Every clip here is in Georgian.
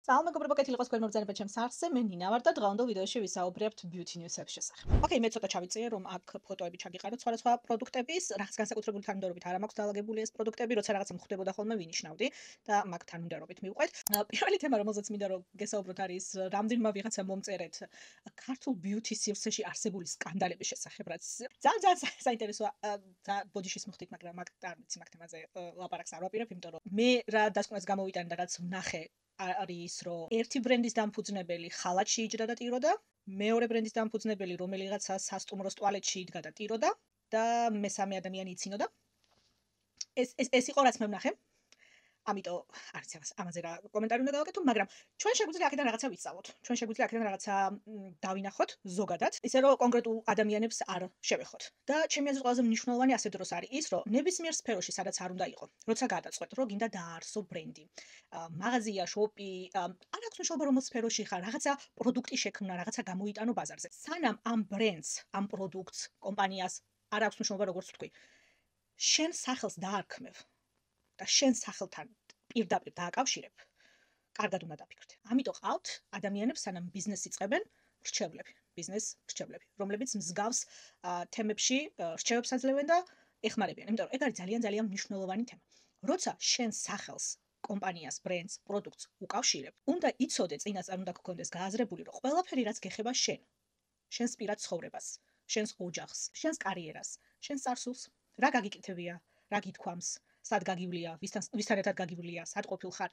Salam მეგობრებო, კეთილი იყოს თქვენ მოგზაურობთ ჩემს არხზე. მე ნინა ვარ და დღევანდელ ვიდეოში ვისაუბრებთ beauty news-ების შესახებ. ოკეი, მე ცოტა ჩავიწერე, რომ აქ ფოტოები ჩაგიყაროთ სხვადასხვა პროდუქტების, რაღაც განსაკუთრებული თანმიმდევრობით არ მაქვს დაალაგებული ეს პროდუქტები, როცა რაღაცა მხვდებოდა ხოლმე ვინიშნავდი და მაგ თანმიმდევრობით მივყვეთ. პირველი თემა, რომელზეც მინდა რომ გესაუბროთ არის რამდენმა ვიღაცა მომწერეთ ქართულ beauty სივრცეში არსებული სკანდალების შესახებ, რაც ძალიან საინტერესოა და ბოდიშის მოხდით, მაგრამ მაგ არ ვიცი მაგ თემაზე ლაპარაკს არ ვაპირებ, იმიტომ რომ მე რა დასკვნას გამოვიტანე და რაც ვნახე არის რომ ერთი ბრენდის დამფუძნებელი ხალათში იჯდა და ტიროდა, მეორე ბრენდის დამფუძნებელი რომელიღაცა სასტუმროს ტუალეტში იდგა და ტიროდა და მესამე ადამიანი იცინოდა. ეს იყო რაც მე ვნახე. ამიტომ არ ვიცი ამაზე რა კომენტარი უნდა გავაკეთო, მაგრამ ჩვენ შეგვიძლია აქედან რაღაცა ვიცავოთ. ჩვენ შეგვიძლია აქედან რაღაცა დავინახოთ ზოგადად, ისე რომ კონკრეტულ ადამიანებს არ შევეხოთ. და ჩემი აზრით ყველაზე მნიშვნელოვანი ასე დროს არის ის, რომ ნებისმიერ სფეროში, სადაც არ უნდა იყო, როცა გადაწყვეტ, რომ გინდა დააარსო ბრენდი, მაღაზია, შოპი, არ აქვს მნიშვნელობა რომელ სფეროში ხარ, რაღაცა პროდუქტი შექმნა, რაღაცა გამოიტანო ბაზარზე. სანამ ამ ბრენდს, ამ პროდუქტს, კომპანიას არ აქვს მნიშვნელობა როგორც ვთქვი, შენ სახელს დაარქმევ და შენ სახელთან პირდაპირ დააკავშირებ, კარგად უნდა დაფიქრდე. ამიტომ ყავთ ადამიანებს, სანამ ბიზნესს იწყებენ, რჩევლები, ბიზნეს რჩევლები, რომლებიც მსგავს თემებში რჩევებს აძლევენ და ეხმარებიან. იმიტომ რომ ეგ არის ძალიან მნიშვნელოვანი თემა. როცა შენ სახელს, კომპანიას, ბრენდს, პროდუქტს უკავშირებ, უნდა იცოდე წინასწარ უნდა გქონდეს გააზრებული, რომ ყველაფერი რაც გეხება შენ, შენს პირად ცხოვრებას, შენს ოჯახს, შენს კარიერას, შენს წარსულს, რა გაგიკეთებია, რა გითქვამს, სად გაგივლია, ვისთან ერთად გაგივლია, სად ყოფილ ხარ,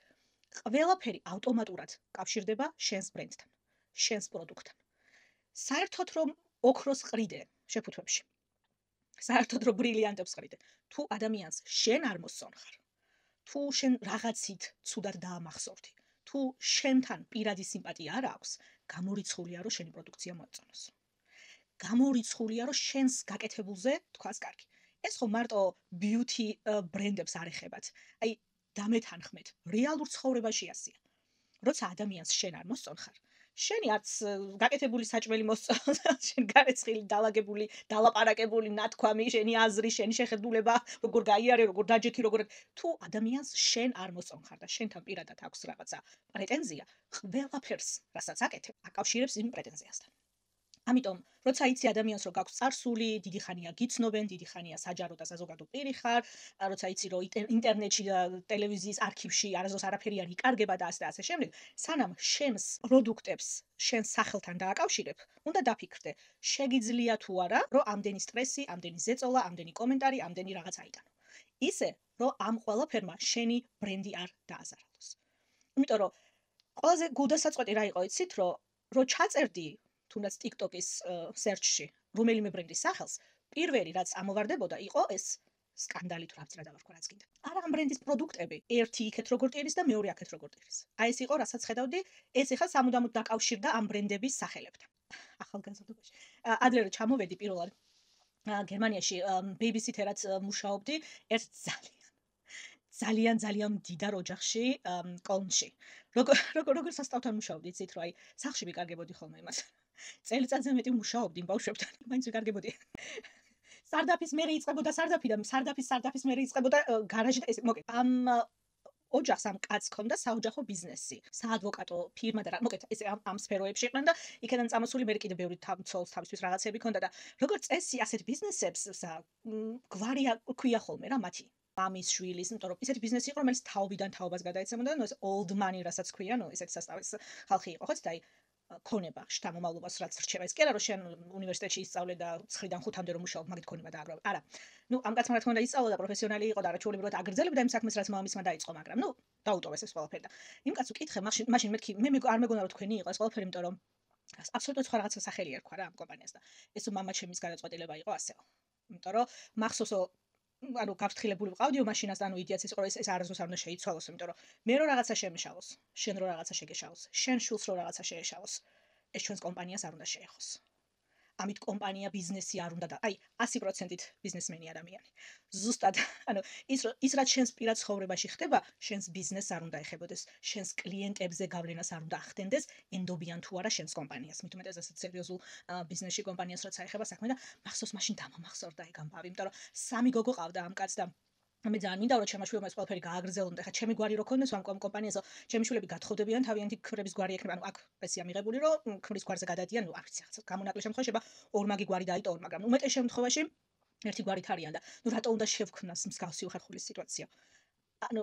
ყველაფერი ავტომატურად კავშირდება შენს ბრენდთან, შენს პროდუქტთან. საერთოდ რომ ოქროს ყრიდე შეფუთვებში, საერთოდ რომ ბრილიანტებს ყრიდე, თუ ადამიანს შენ არ მოსწონხარ, თუ შენ რაღაცით ცუდად დაამახსოვრდი, თუ შენთან პირადი სიმპათია არ აქვს, გამორიცხულია რომ შენი პროდუქცია მოეწონოს. გამორიცხულია რომ შენს გაკეთებულზე თქვას კარგი. ეს ხო მარტო beauty ბრენდებს არ ეხებათ. აი დამეთანხმეთ, რეალურ ცხოვრებაში ასია. როცა ადამიანს შენ არ მოსწონხარ, შენი არც გაკეთებული საჭმელი მოსწონს, შენ გარეცხილი, დალაგებული, დალაპარაკებული ნათქვამი, შენი აზრი, შენი შეხედულება, როგორ გაიარე, როგორ დაჯექი, როგორ თუ ადამიანს შენ არ მოსწონხარ და შენთან პირადად აქვს რაღაცა პრეტენზია, ყველაფერს, რასაც აკეთებ, აკავშირებს იმ პრეტენზიასთან. ამიტომ, როცა იცი ადამიანს რომ გაქვს წარსული, დიდი ხანია გიცნობენ, დიდი ხანია საჯარო და საზოგადო პირი ხარ, როცა იცი რომ ინტერნეტში და ტელევიზიის არქივში არასდროს არაფერი არ იკარგება და ასე შემდეგ, სანამ შენს პროდუქტებს შენს სახელთან დააკავშირებ, უნდა დაფიქრდე, შეგიძლია თუ არა, რომ ამდენი სტრესი, ამდენი ზეწოლა, ამდენი კომენტარი, ამდენი რაღაც აიტანო. ისე, რომ ამ ყველაფერმა შენი ბრენდი არ დააზარალოს. იმიტომ რომ ყველაზე გულდასაწყვეტი რა იყო, იცით, რომ ჩაწერდი თუნდაც TikTok-ის search-ში რომელიმე ბრენდის სახელს, პირველი რაც ამოვარდებოდა იყო ეს სკანდალი თუ რა ვცრა დავარქვა რაც გინდა. არა ამ ბრენდის პროდუქტები, ერთი იქეთ როგორ ტირის და მეორე აქეთ როგორ ტირის. აი ეს იყო რასაც ხედავდი, ეს ეხლა სამუდამოდ დაკავშირდა ამ ბრენდების სახელებთან. ახალგაზრდობაში. ადრე რომ ჩამოვედი პირველად გერმანიაში ბეიბისითერად მუშაობდი ერთ ძალიან მდიდარ ოჯახში კოლნში. როგორ სასწავლთან მუშაობდი, იცით რომ აი სახლში ვიკარგებოდი ხოლმე იმას. წელიწადზე მეტი მუშაობდი იმ ბავშვებთან, მაინც ვიკარგებოდი. სარდაფის მერე იწყებოდა სარდაფი და სარდაფის მერე იწყებოდა გარაჟი და ეს მოკეთ. ამ ოჯახს ამ კაცს ჰქონდა საოჯახო ბიზნესი, საადვოკატო ფირმა და მოკეთ ეს ამ სფეროებში იყვნენ და იქიდან წამოსული მე კიდე ბევრი ცოლს თავისთვის რაღაცები ჰქონდა და როგორც წესი ასეთ ბიზნესებს გვარი ქვია ხოლმე რა მათი მამის შვილის, იმიტომ რომ ისეთი ბიზნესი იყო, რომელიც თაობიდან თაობას გადაეცემოდა და ეს old money რასაც ქვია, ესეთი სასწავლის ხალხი იყო, ხო, და აი ქონება შთამომავლობას რაც რჩება ის კი არა რომ შენ უნივერსიტეტში ისწავლე და 9-დან 5-მდე რომ მუშაობ მაგით ქონება და არა. ამ კაცმა რა თქმა უნდა ისწავლა და პროფესიონალი იყო და არაჩვეულებრივად აგრძელებდა იმ საქმეს რაც მამისმა დაიწყო, მაგრამ დაუტოვეს ეს ყველაფერი და იმ კაცს უკითხე, მაშინ მეთქი მე არ მეგონა რომ თქვენი იყო ეს ყველაფერი, იმიტომ რომ აბსოლუტურად სხვა რაღაცა სახელი ერქვა რა ამ კომპანიას და ეს მამა ჩემის გადაწყვეტილება იყო ასეო. იმიტომ რომ მახსოვსო გაფრთხილებული ვყავდიო მაშინას და იდეაც ის იყო ეს არასდროს არ უნდა შეიცვალოს, იმიტომ რომ მე რო რაღაცა შემეშალოს, შენ რო რაღაცა შეგეშალოს, შენ შულს რო რაღაცა შეეშალოს, ეს ჩვენს კომპანიას არ უნდა შეეხოს. ამით კომპანია ბიზნესი არ უნდა და აი 100%-ით ბიზნესმენი ადამიანი. ზუსტად, ის რაც შენს პირად ცხოვრებაში ხდება, შენს ბიზნესს არ უნდა ეხებოდეს, შენს კლიენტებზე გავლენას არ უნდა ახდენდეს, ენდობიან თუ არა შენს კომპანიას. მით უმეტეს ასეთ სერიოზულ ბიზნესში კომპანიას როცა ეხება საქმე და მახსოვს მაშინ დამამახსოვრდა ეგ ამბავი, იმიტომ რომ სამი გოგო ყავდა ამ კაცს და მე ძალიან მინდა რომ ჩემი შვილმა ეს ყველაფერი გააგრძელონ და ხა ჩემი გვარი რო ქონდეს ამ კომპანიასო ჩემი შვილები გათხოვდებიან თავიანთი ქმრის გვარი ექნება ანუ აქ პრესია მიღებული რომ ქმრის გვარზე გადადიან ნუ არ ვიცი ხა გამონაკლისს შემთხვევაში შეება ორმაგი გვარი დაიტოვონ მაგრამ უმეტეს შემთხვევაში ერთი გვარით არიან და ნუ რატო უნდა შევქმნას მსგავსი უხერხული სიტუაცია ანუ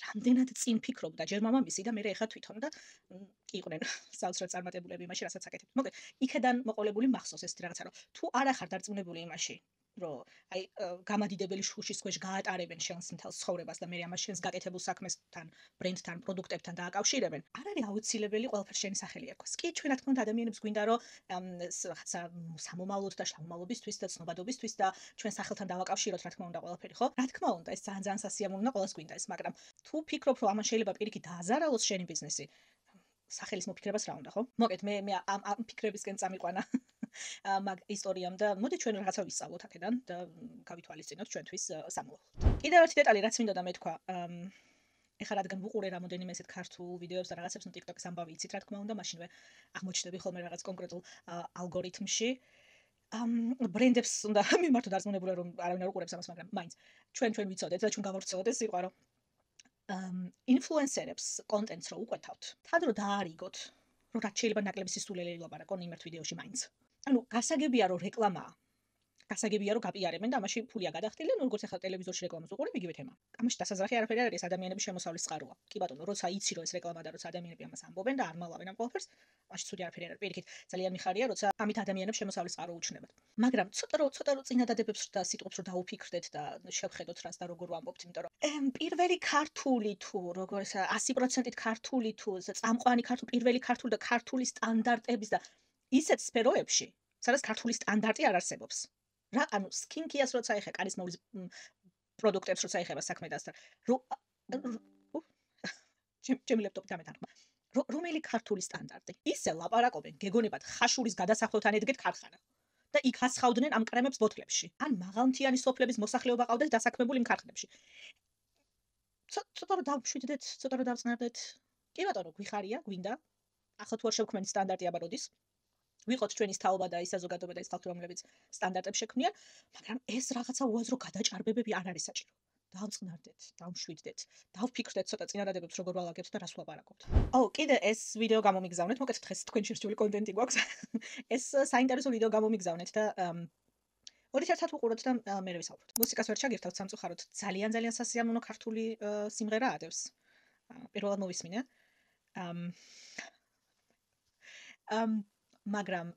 რამდენად წინ ფიქრობდა ჯერ მამამისი და მე ეხა თვითონ და კი იყვნენ საოცრად წარმატებულები იმაში რასაც აკეთებთ მოკლედ იქედან მოყოლებული მახსოვს ეს რაღაცა რომ თუ არ ახარ დარწმუნებული იმაში რომ აი გამადიდებელი შუშის ქვეშ გაატარებენ შენს მთელს ცხოვრებას და მე ამას შენს გაკეთებულ საქმესთან, ბრენდთან, პროდუქტებთან დააკავშირებენ. არ არის აუცილებელი ყველაფერს შენი სახელი ერქვა. კი, ჩვენ რა თქმა უნდა ადამიანებს გვინდა რომ რაღაცა სამომავლოდ და შრომალობისთვის და ცნობადობისთვის და ჩვენ სახელთან დავაკავშიროთ რა თქმა უნდა ყველაფერი, ხო? რა თქმა უნდა, ეს ძალიან სასიამოვნო და ყველას გვინდა ეს, მაგრამ თუ ფიქრობ რომ ამან შეიძლება პირიქით დააზარალოს შენი ბიზნესი, სახელის მოფიქრებას რა უნდა, ხო? მოკეთ მე ამ ფიქრებისკენ წამიყვანა. მაგ ისტორიამ და მოდი ჩვენ რაღაცა ვისწავლოთ აქედან და გავითვალისწინოთ ჩვენთვის სამოვალოდ. კიდევ ერთი დეტალი რაც მინდოდა მეთქვა, ეხლა რადგან ვუყურე რამოდენიმე ესეთ ქართულ ვიდეოებს და რაღაცებს ნუ TikTok-ს ამბავი იცით რა თქმა უნდა, მაშინვე აღმოჩნდები ხოლმე რაღაც კონკრეტულ ალგორითმში. ბრენდებს უნდა მიმართო დარწმუნებული რომ არავინ არ უყურებს ამას, მაგრამ მაინც ჩვენ ვიცოდეთ და ჩვენ გავავრცელოთ ეს სიყვარო. ინფლუენსერებს კონტენტს რო უყვეთავთ, თან რო დაარიგოთ, რომ რაც შეიძლება ნაკლები სისულელე ილაპარაკონ იმ ერთ ვიდეოში მაინც. ანუ გასაგებია რომ რეკლამაა. გასაგებია რომ გაპიარებენ და ამაში ფულია გადახდილი, ნუ როგორც ახლა ტელევიზორში რეკლამას უყურებ, იგივე თემა. ამაში დასაზრახი არაფერი არ არის, ადამიანების შემოსავლის წყაროა. კი ბატონო, როცა იცი რომ ეს რეკლამა და როცა ადამიანები ამას ამბობენ და არ მალავენ ამ ყველაფერს, მაშინ ცუდი არაფერი არ არის. პირიქით, ძალიან მიხარია, როცა ამით ადამიანებს შემოსავლის წყარო უჩნდებათ. მაგრამ ცოტა რო წინადადებებს და სიტყვებს რო დაუფიქრდეთ და შევხედოთ რას და როგორ ვამბობთ, იმიტომ რომ პირველი ქართული თუ როგორც 100%-ით ქართული თუ წამყვანი ქართული, პირველი ქართული და ქართული სტანდარტების და ისეთ სფეროებში, სადაც ქართული სტანდარტი არ არსებობს. რა, ანუ სკინკიას როცა ეხება, კარის მოვლის პროდუქტებს როცა ეხება საქმე და ჩემი ლეპტოპი დამეთანხმა. რომელი ქართული სტანდარტი? ისე ლაპარაკობენ, გეგონებათ ხაშურის გადასახლოთ ან ედგეთ ქარხანა. და იქ ასხავდნენ ამ კრემებს ბოთლებში. ან მაღალმთიანი სოფლების მოსახლეობა ყავდეთ დასაქმებული იმ ქარხნებში. ცოტა რომ დავშვიდდეთ, ცოტა რომ დავწნარდეთ. კი ბატონო, გვიხარია, გვინდა. ახლა თუ არ შევქმნით სტანდარტი აბა როდის? ვიყოთ ჩვენი თაობა და ის საზოგადოება და ის ხალხი რომლებიც სტანდარტებს შექმნიან, მაგრამ ეს რაღაცა უაზრო გადაჭარბებები არ არის საჭირო. დავწნარდეთ, დავშვიდდეთ, დავფიქრდეთ ცოტა წინადადებებს როგორ ვალაგებთ და რას ვლაპარაკობთ. კიდე ეს ვიდეო გამომიგზავნეთ, მოკეთ დღეს თქვენ შერჩეული კონტენტი გვაქვს. ეს საინტერესო ვიდეო გამომიგზავნეთ და ორი ერთად უყუროთ და მერე ვისაუბროთ. მუსიკას ვერ ჩაგირთავთ სამწუხაროდ, ძალიან სასიამოვნო ქართული სიმღერა ადევს. პირველად მოვისმინე. მაგრამ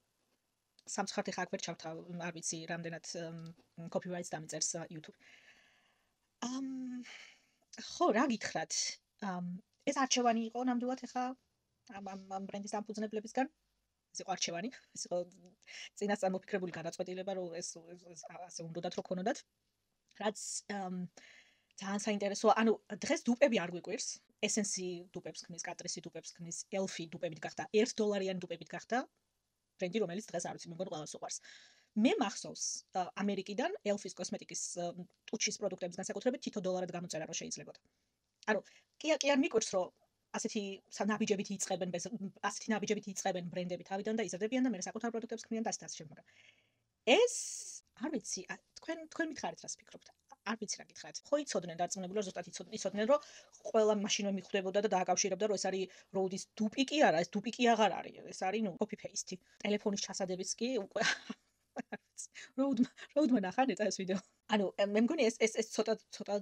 სამწუხაროდ ხა აქ ვერ ჩავთავ, არ ვიცი რამდენად copyrights დამიწერს YouTube. ხო, რა გითხრათ? ეს არჩევანი იყო ნამდვილად ხა ამ ბრენდის დამფუძნებლებისგან. ეს იყო არჩევანი, ეს იყო წინასწარ მოფიქრებული გადაწყვეტილება, რომ ეს ასე უნდათ რომ ქონოდათ. რაც ძალიან საინტერესოა. ანუ დღეს დუპები არ გვიკვირს. ესენსი დუპებს ქმნის, კატრისი დუპებს ქმნის, ელფი დუპებით გახდა, $1 დუპებით გახდა. ბრენდი რომელიც დღეს არ ვიცი, მე მგონი ყველას უყვარს. მე მახსოვს ამერიკიდან ელფის კოსმეტიკის ტუჩის პროდუქტების განსაკუთრებით თითო $1 გამოწერა რომ შეიძლებოდა. ანუ კი არ მიკვირს რომ ასეთი ნაბიჯებით იწყებენ ბრენდები თავიდან და იზრდებიან და მე საკუთარ პროდუქტებს ქმნიან და ასე შემდეგ. ეს არ ვიცი, თქვენ მითხარით რას ფიქრობთ? არ ვიცი რა გითხრათ. ხო იცოდნენ დარწმუნებული ზუსტად იცოდნენ რომ ყველა მაშინვე მიხვდებოდა და დააკავშირებდა რომ ეს არის როუდის დუპი კი არა, ეს დუპი კი აღარ არის. ეს არის ნუ copy paste. ტელეფონის ჩასადებიც კი უკვე როუდმა ნახანეტა ეს ვიდეო. ანუ მე მგონი ეს ცოტა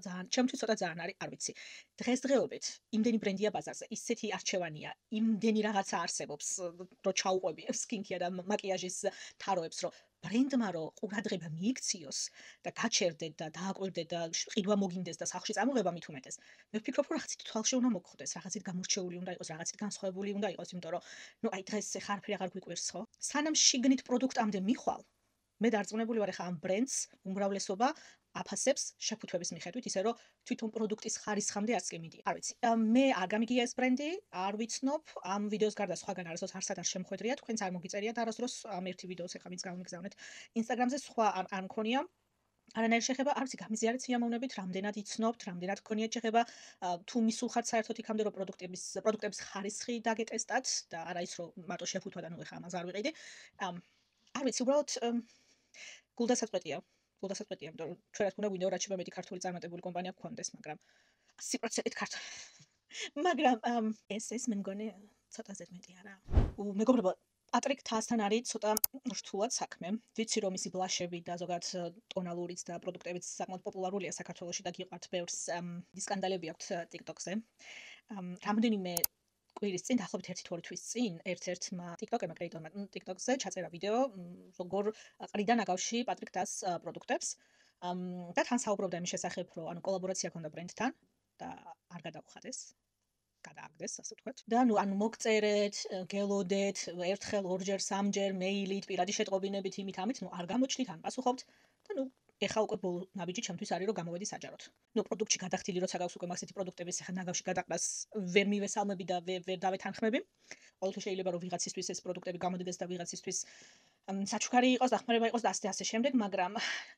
ძალიან, ჩემთვის ცოტა ძალიან არის, არ ვიცი. დღესდღეობით იმდენი ბრენდია ბაზარზე, ისეთი არჩევანია, იმდენი რაღაცა არსებობს, რო ჩაუყვები სკინკია და მაკიაჟის თაროებს, რომ ბრენდმა რო ყურადღება მიიქციოს და გაჩერდეთ და დააკვირდეთ და ყიდვა მოგინდეს და სახლში წამოღება მით უმეტეს. მე ვფიქრობ, რომ რაღაცით თვალში უნდა მოგხვდეს, რაღაცით გამორჩეული უნდა იყოს, რაღაცით განსხვავებული უნდა იყოს, იმიტომ რომ ნუ აი დღეს ხა არაფერი აღარ გვიკვირს, ხო? სანამ შიგნით პროდუქტამდე მიხვალ მე დარწმუნებული ვარ ხა ამ ბრენდს უმრავლესობა აფასებს შეფუთვების მიხედვით, ისე რომ თვითონ პროდუქტის ხარისხამდე არც კი მიდია. არ ვიცი. მე არ გამიგია ეს ბრენდი, არ ვიცნობ, ამ ვიდეოს გარდა სხვაგან არასდროს არსად არ შემხვედრია, თქვენც არ მოგიწერიათ არასდროს ამ ერთი ვიდეოს ეხა ვინც გამომიგზავნეთ Instagram-ზე, სხვა არ მქონია. არანაირი შეხება, არ ვიცი, გამიზიარეთ სიამოვნებით, რამდენად იცნობთ, რამდენად გქონიათ შეხება, თუ მისულხართ საერთოდ იქამდე რომ პროდუქტების ხარისხი დაგეტესტათ და არა ის რომ მარტო შეფუთვა და ნუ ეხა ამას არ ვიყიდი. არ ვიცი, უბრალოდ გულდასაწყვეტია. 515, იმიტომ რომ ჩვენ რა თქმა უნდა გვინდა რაც შეიძლება მეტი ქართული წარმატებული კომპანია გქონდეს, მაგრამ 100%-ით ქართული. მაგრამ ეს მე მგონი ცოტაზე მეტი არა. მეგობრებო, პატრიკ თასთან არის ცოტა რთულად საქმე. ვიცი რომ მისი ბლაშები და ზოგადად ტონალურიც და პროდუქტებიც საკმაოდ პოპულარულია საქართველოში და გიყვართ ბევრს სკანდალები აქვს TikTok-ზე. რამდენიმე კვირის წინ, დაახლოებით 1-2 თვის წინ, ერთ-ერთმა TikTok-ერმა კრეატორმა TikTok-ზე ჩაწერა ვიდეო, როგორ ყრიდან აკავშირი პატრიკ თას პროდუქტებს. და თან საუბრობდა იმის შესახებ, რომ ანუ კოლაბორაცია ქონდა ბრენდთან და არ გადაუხადეს. გადააგდეს, ასე ვთქვათ. და ანუ მოგწერეთ, გელოდეთ, ერთხელ, ორჯერ, სამჯერ, მეილით, პირადი შეტყობინებით, იმით, ამით, არ გამოჩნდით, ან პასუხობთ და ეხა უკვე ბოლო ნაბიჯი ჩემთვის არის, რომ გამოვედი საჯაროდ. პროდუქტში გადახდილი, როცა გაქვს უკვე მაგასეთი პროდუქტების, ეხა ნაგავში გადაყრას ვერ მივესალმები და ვერ დავეთანხმები. ყოველთვის შეიძლება რომ ვიღაცისთვის ეს პროდუქტები გამოდგეს და ვიღაცისთვის საჩუქარი იყოს, დახმარება იყოს და ასე შემდეგ, მაგრამ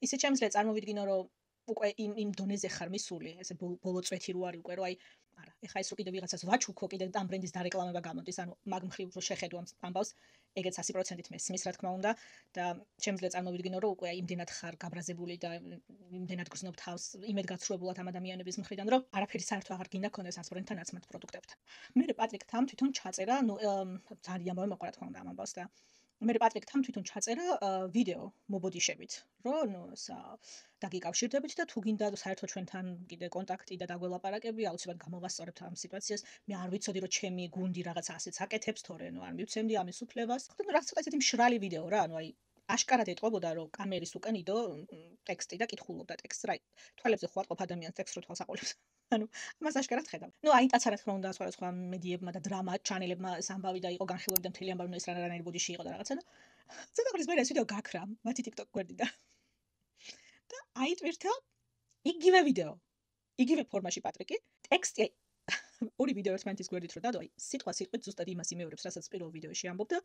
ისე შემიძლია წარმოვიდგინო, რომ უკვე იმ დონეზე ხარ მისული, ესე ბოლო წვეთი რო არის უკვე, რომ აი არა, ეხა ეს რო კიდე ვიღაცას ვაჩუქო, კიდე ამ ბრენდის დარეკლამება გამოდის, ანუ მაგ მხრივ რო შეხედო ამბავს, ეგეც 100%-ით მესმის, რა თქმა უნდა, და შემიძლია წარმოვიდგინო, რომ უკვე იმდენად ხარ გაბრაზებული და იმდენად გრძნობ თავს იმედგაცრუებულად ამ ადამიანების მხრიდან, რომ არაფერი საერთოდ აღარ გინდა ქონდეს არც ბრენდთან, არც მათ პროდუქტებთან. მე პატრიკ თამ თვითონ ჩაწერა, ძალიან მოემოყვა რა თქმა უნდა ამ ამბავს და მე პატრიკ თამ თვითონ ჩაწერა ვიდეო მობოდიშებით, რომ დაგიკავშირდებით და თუ გინდა საერთოდ ჩვენთან კიდე კონტაქტი და დაგველაპარაკები, აუცილებლად გამოვასწორებთ ამ სიტუაციას. მე არ ვიცოდი რომ ჩემი გუნდი რაღაცა ასეც აკეთებს, თორე არ მივცემდი ამის უფლებას. ხო, რაღაც ცოტა ისეთი მშრალი ვიდეო რა, ანუ აი აშკარად ეტყობოდა რომ კამერის უკან იდო ტექსტი და კითხულობდა ტექსტს, რა, თვალებზე ხო არ ყოფ ადამიანს ტექსტს რო თვალს აყოლებს. ანუ მას აშკარად ხედავ. აიტაცა რა თქმა უნდა სხვა მედიებმა და დრამა ჩანელებმა ეს ამბავი და იყო განხილვები და მთელი ამბავი ეს რანაირი ბოდიში იყო და რაღაცა და ცოტა ხნის მერე ეს ვიდეო გაქრა მათი TikTok გვერდიდან. და აიტვირთა იგივე ვიდეო. იგივე ფორმაში პატრიკი, ტექსტი ორი ვიდეო ერთმანეთის გვერდით რო დადო, აი სიტყვით ზუსტად იმას იმეორებს, რასაც პირველ ვიდეოში ამბობდა,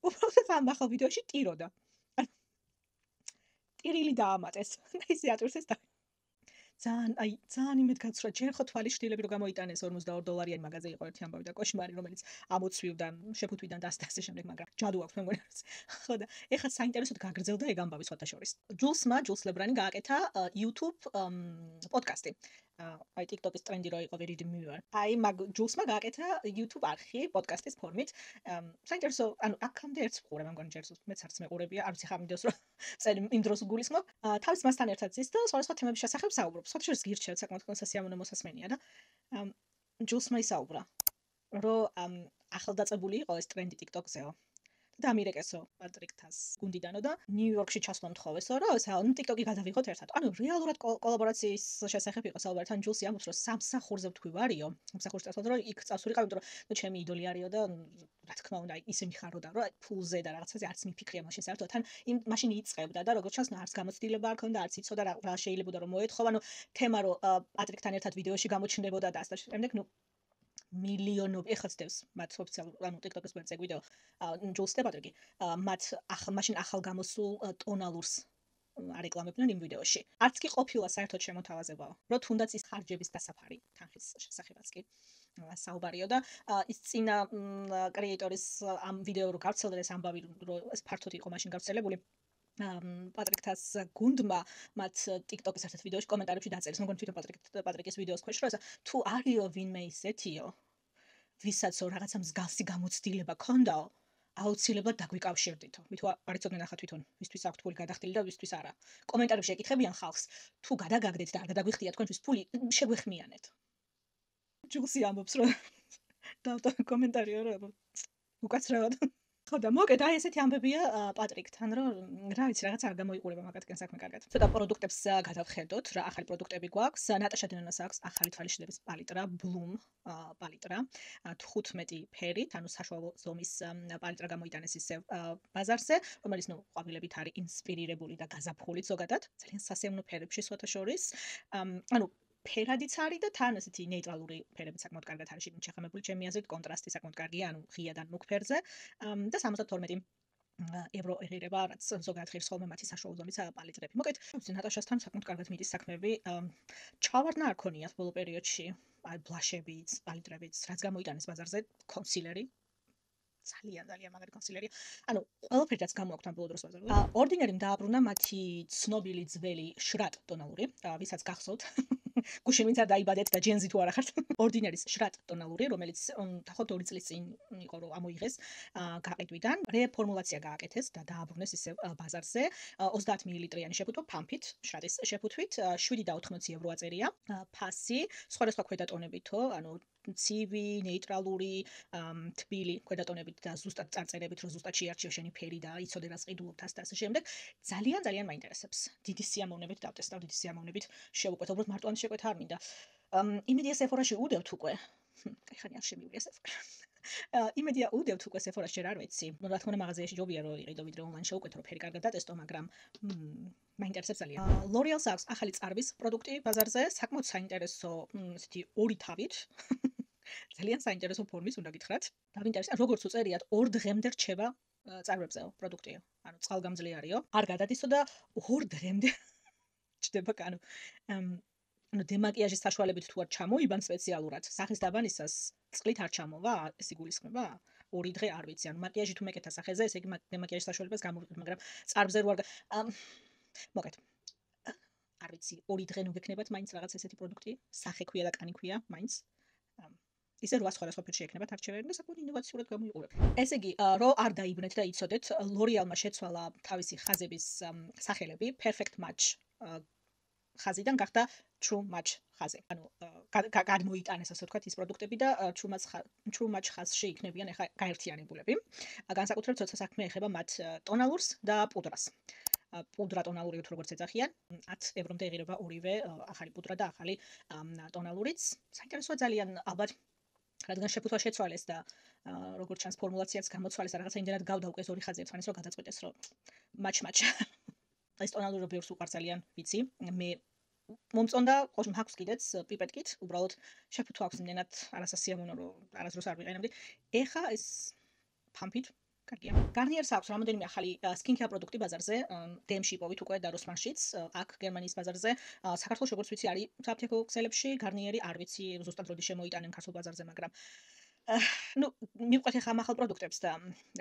უბრალოდ ამ ახალ ვიდეოში ტიროდა. ტირილი დაამატეს. ისე ატვირთეს და ძალიან იმედგაცრუა, ჯერ ხო თვალის შტილები რო გამოიტანეს $42 მაღაზია იყო ერთი ამბავი და კოშმარი, რომელიც ამოცვივდა, შეფუთვიდან და ასე შემდეგ, მაგრამ ჯადუ აქვს მე მგონი. ხო და ეხლა საინტერესოდ გაგრძელდა ეგ ამბავი სხვათა შორის. ჯულს ლებრანი გააკეთა YouTube პოდკასტი. აი TikTok-ის ტრენდი რო იყო very demure. აი მაგ ჯულსმა გააკეთა YouTube არხი პოდკასტის ფორმით. საინტერესო, ანუ აქამდე ერთს ვყურე, მე მგონი ჯერ მეც არც მეყურებია, არ ვიცი ხა ვიდეოს რო წელი იმ დროს ვგულისხმობ. თავის მასთან ერთად ზის და სხვა თემების შესახებ საუბრობს. სხვათაშორის გირჩევთ საკმაოდ სასიამოვნო მოსასმენია და ჯულსმა ისაუბრა, რომ ახალდაწებული იყო ეს ტრენდი TikTok-ზეო. და ამირეკესო პატრიკ თას გუნდიდანო და ნიუ-იორკში ჩასვლა მთხოვესო, რომ TikTok-ი გადავიღოთ ერთად. ანუ რეალურად კოლაბორაციის შესახებ იყო საუბარი. თან ჯულსი ამბობს, რომ სამსახურზე ვთქვი ვარიო, სამსახურში წავსვათ, რომ იქ წავსულიყავ, იმიტომ რომ ჩემი იდოლი არისო და რა თქმა უნდა, ისე მიხაროდა, რომ ფულზე და რაღაცაზე არც მიფიქრია მაშინ საერთოდ. თან მაშინ იწყებდა და როგორც ჩანს, არც გამოცდილება არ ქონდა, არც იცოდა რა შეიძლებოდა რომ მოეთხოვა, ანუ თემა რომ პატრიკთან ერთად ვიდეოში გამოჩნდებოდა და ასე შემდეგ, მილიონობით ეხლა ცდებს მათ ოფიციალურ TikTok-ის გვერდზე ვიდეო ჯულს და პატრიკი მათ მაშინ ახალ გამოსულ ტონალურს არეკლამებდნენ იმ ვიდეოში. არც კი ყოფილა საერთოდ შემოთავაზებაო, რომ თუნდაც ის ხარჯების დასაფარი თანხის შესახებაც კი საუბარიო და ის წინა კრეატორის ამ ვიდეო რო გავრცელდა ეს ამბავი რომ ეს ფართოდ იყო მაშინ გავრცელებული. პატრიკ თას გუნდმა მათ TikTok-ის ერთ-ერთ ვიდეოში კომენტარებში დაწერეს, მოგონი თვითონ პატრიკის ვიდეოს ქვეშ, რომ თუ არისო ვინმე ისეთიო, ვისაც რაღაცა მსგავსი გამოცდილება ქონდაო, აუცილებლად დაგვიკავშირდითო. მით არ იცოდნენ ახლა თვითონ, ვისთვის აქვთ ფული გადახდილი და ვისთვის არა. კომენტარებში ეკითხებიან ხალხს, თუ გადაგაგდეთ და არ გადაგვიხდია თქვენთვის ფული, შეგვეხმიანეთ. ჯულსი ამბობს, რომ დავტო კომენტარიო რომ უკაცრავად ხო და მოკეთ აი ესეთი ამბებია პატრიკთან რომ რა ვიცი რაღაც არ გამოიყურება მაგათკენ საქმე კარგად. ცოტა პროდუქტებს გადავხედოთ, რა ახალი პროდუქტები გვაქვს. ნატაშა დენონას აქვს ახალი თვალიშვილების პალიტრა, Bloom პალიტრა, 15 ფერით, ანუ საშუალო ზომის პალიტრა გამოიტანეს ისე ბაზარზე, რომელიც ყვავილებით არის ინსპირირებული და გაზაფხული ზოგადად, ძალიან სასიამოვნო ფერებში სხვათა შორის. ანუ ფერადიც არის და თან ესეთი ნეიტრალური ფერები საკმაოდ კარგად არის შეხამებული ჩემი აზრით, კონტრასტი საკმაოდ კარგია, ანუ ღიადან მუქ ფერზე და 72 евро ეღირება, რაც ზოგადად ღირს ხოლმე მათი საშუალო ზომის პალიტრები. მოკეთ, ნატაშასთან საკმაოდ კარგად მიდის საქმეები. ჩავარდნა არ ქონიათ ბოლო პერიოდში, აი ბლაშებიც, პალიტრებიც, რაც გამოიტანეს ბაზარზე, კონსილერი ძალიან მაგარი კონსილერია. ანუ ყველაფერი რაც გამოაქვთ ამ ბოლო დროს ვაზარებ. ორდინერიმ დააბრუნა მათი ცნობილი ძველი შრატ ტონალური, ვისაც გახსოვთ. გუშინ ვინც არ დაიბადეთ და ჯენზი თუ არ ახართ. ორდინერის შრატ ტონალური, რომელიც დაახლოებით 2 წლის წინ იყო რომ ამოიღეს გაყიდვიდან. რეფორმულაცია გააკეთეს და დააბრუნეს ისევ ბაზარზე. 30 მლ-იანი შეფუთვა ფამფით, შრატის შეფუთვით, 7.80 евро აწერია. ფასი, სხვადასხვა ქვედატონებითო, ანუ ცივი, ნეიტრალური, თბილი ქვედატონებით და ზუსტად წარწერებით, რომ ზუსტად შეარჩიო შენი ფერი და იცოდე რას ყიდულობთ და ასე შემდეგ. ძალიან მაინტერესებს. დიდი სიამოვნებით დავტესტავ, დიდი სიამოვნებით შევუკვეთ. უბრალოდ მარტო ამის შეკვეთა არ მინდა. იმედია Sephora-ში უდევთ უკვე. კაიხანი არ შემივლია Sephora. იმედია უდევთ უკვე Sephora-ში ჯერ არ ვიცი. რა თქმა უნდა მაღაზიაში ჯობია რომ იყიდო ვიდრე ონლაინ შევუკვეთ, რომ ფერი კარგად დატესტო, მაგრამ მაინტერესებს ძალიან. L'Oreal-ს აქვს ახალი წარვის პროდუქტი ბაზარზე, საკმაოდ საინტერესო, ესეთი ორი თავით. ძალიან საინტერესო ფორმის უნდა გითხრათ. დავინტერესა, როგორც უწერიათ 2 დღემდე რჩება წარვებზეო პროდუქტი. ანუ წყალგამძლეარიო. არ გადადისო და 2 დღემდე ჩდება კანო. ანუ დემაკიაჟის საშუალებით თუ არ ჩამოიბან სპეციალურად, სახის დაბანისას წყლით არ ჩამოვა, ეს იგულისხმება 2 დღე არ ვიცი. ანუ მაკიაჟი თუ მეკეთა სახეზე, ესე იგი დემაკიაჟის საშუალებას გამოვიყენებ, მაგრამ წარბზე რო არ მოგეთ. არ ვიცი, 2 დღე ნუ გექნებათ მაინც რაღაც ესეთი პროდუქტი, სახე ქვია და კანი ქვია, მაინც. ისე 8 სხვადასხვა ფერში ექნებათ არჩევანი და საკმაოდ ინოვაციურად გამოიყურებ. ესე იგი, რო არ დაიბნეთ და იცოდეთ, L'Oreal-მა შეცვალა თავისი ხაზების სახელები, Perfect Match ხაზიდან გახდა True Match ხაზი. ანუ გადმოიტანეს ასე ვთქვათ ის პროდუქტები და True Match ხაზში იქნებიან ახლა გაერთიანებულები. განსაკუთრებით როცა საქმე ეხება მათ ტონალურს და პუდრას. პუდრა ტონალური თუ როგორც ეძახიან 10 ევრომდე ეღირება ორივე ახალი პუდრა და ახალი ტონალურიც. საინტერესოა ძალიან ალბათ რადგან შეფუთვა შეცვალეს და როგორც ჩანს ფორმულაციაც გამოცვალეს და რაღაცა იმდენად გავდა უკვე ორი ხაზი ერთმანეთს რომ გადაწყვეტეს რომ match ეს ტონალური ბევრს უყარს ძალიან ვიცი მე მომწონდა ყოველთვის მაქვს კიდეც პიპეტკით უბრალოდ შეფუთვა აქვს იმდენად არასასიამოვნო რომ არასდროს არ ვიყენებდი ეხა ეს ფამფით კარგია. Garnier-ს აქვს რამოდენიმე ახალი სკინკეარ პროდუქტი ბაზარზე, DM-ში იპოვით უკვე და Rossmann-შიც, აქ გერმანიის ბაზარზე. საქართველოს როგორც ვიცი არის საფთიაქო ქსელებში, Garnier-ი არ ვიცი ზუსტად როდი შემოიტანენ ქართულ ბაზარზე, მაგრამ ну, მივყვეთ ახლა ახალ პროდუქტებს და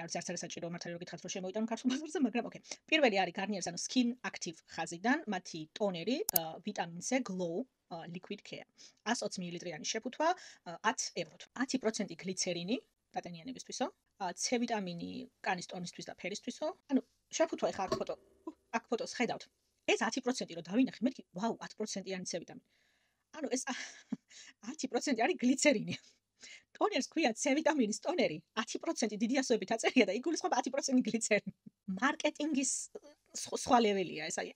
არც არც არის საჭირო მართალი რომ გითხრათ რომ შემოიტანონ ქართულ ბაზარზე, მაგრამ ოკეი. პირველი არის Garnier-ს ანუ Skin Active ხაზიდან, მათი ტონერი, ვიტამინ C Glow Liquid Care. 120 მლ-იანი შეფუთვა 10 ევროთ. 10% გლიცერინი დატენიანებისთვისო. C ვიტამინი კანის ტონისთვის და ფერისთვისო. ანუ შეფუთვა ეხა აქ ფოტოს ხედავთ. ეს 10% რო დავინახე, მეთქი, ვაუ, 10%-იანი C ვიტამინი. ანუ ეს 10% არის გლიცერინი. ტონერს ქვია C ვიტამინის ტონერი, 10% დიდი ასოებით აწერია და იგულისხმება 10% გლიცერინი. მარკეტინგის სხვა ლეველია ეს აი.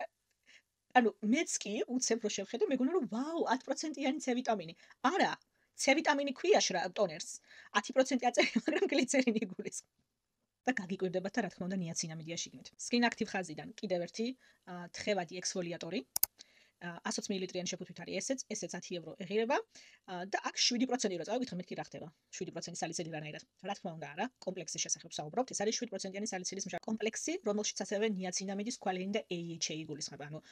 ანუ მეც კი უცებ რო შევხედე, მეგონა რომ ვაუ, 10%-იანი C ვიტამინი. არა C ვიტამინი ქვია ტონერს. 10% აწერია, მაგრამ გლიცერინი იგულისხმება. და გაგიკვირდებათ და რა თქმა უნდა ნიაცინამიდია შიგნით. Skin Active ხაზიდან კიდევ ერთი თხევადი ექსფოლიატორი. 120 მლ-იანი შეფუთვით არის ესეც 10 евро ეღირება და აქ 7% რო წავიკითხე მეთქი რა ხდება 7% სალიცილი რანაირად რა თქმა უნდა არა კომპლექსის შესახებ საუბრობთ ეს არის 7%-იანი სალიცილის კომპლექსი რომელშიც ასევე ნიაცინამიდის სკვალენი და AHA იგულისხმება ანუ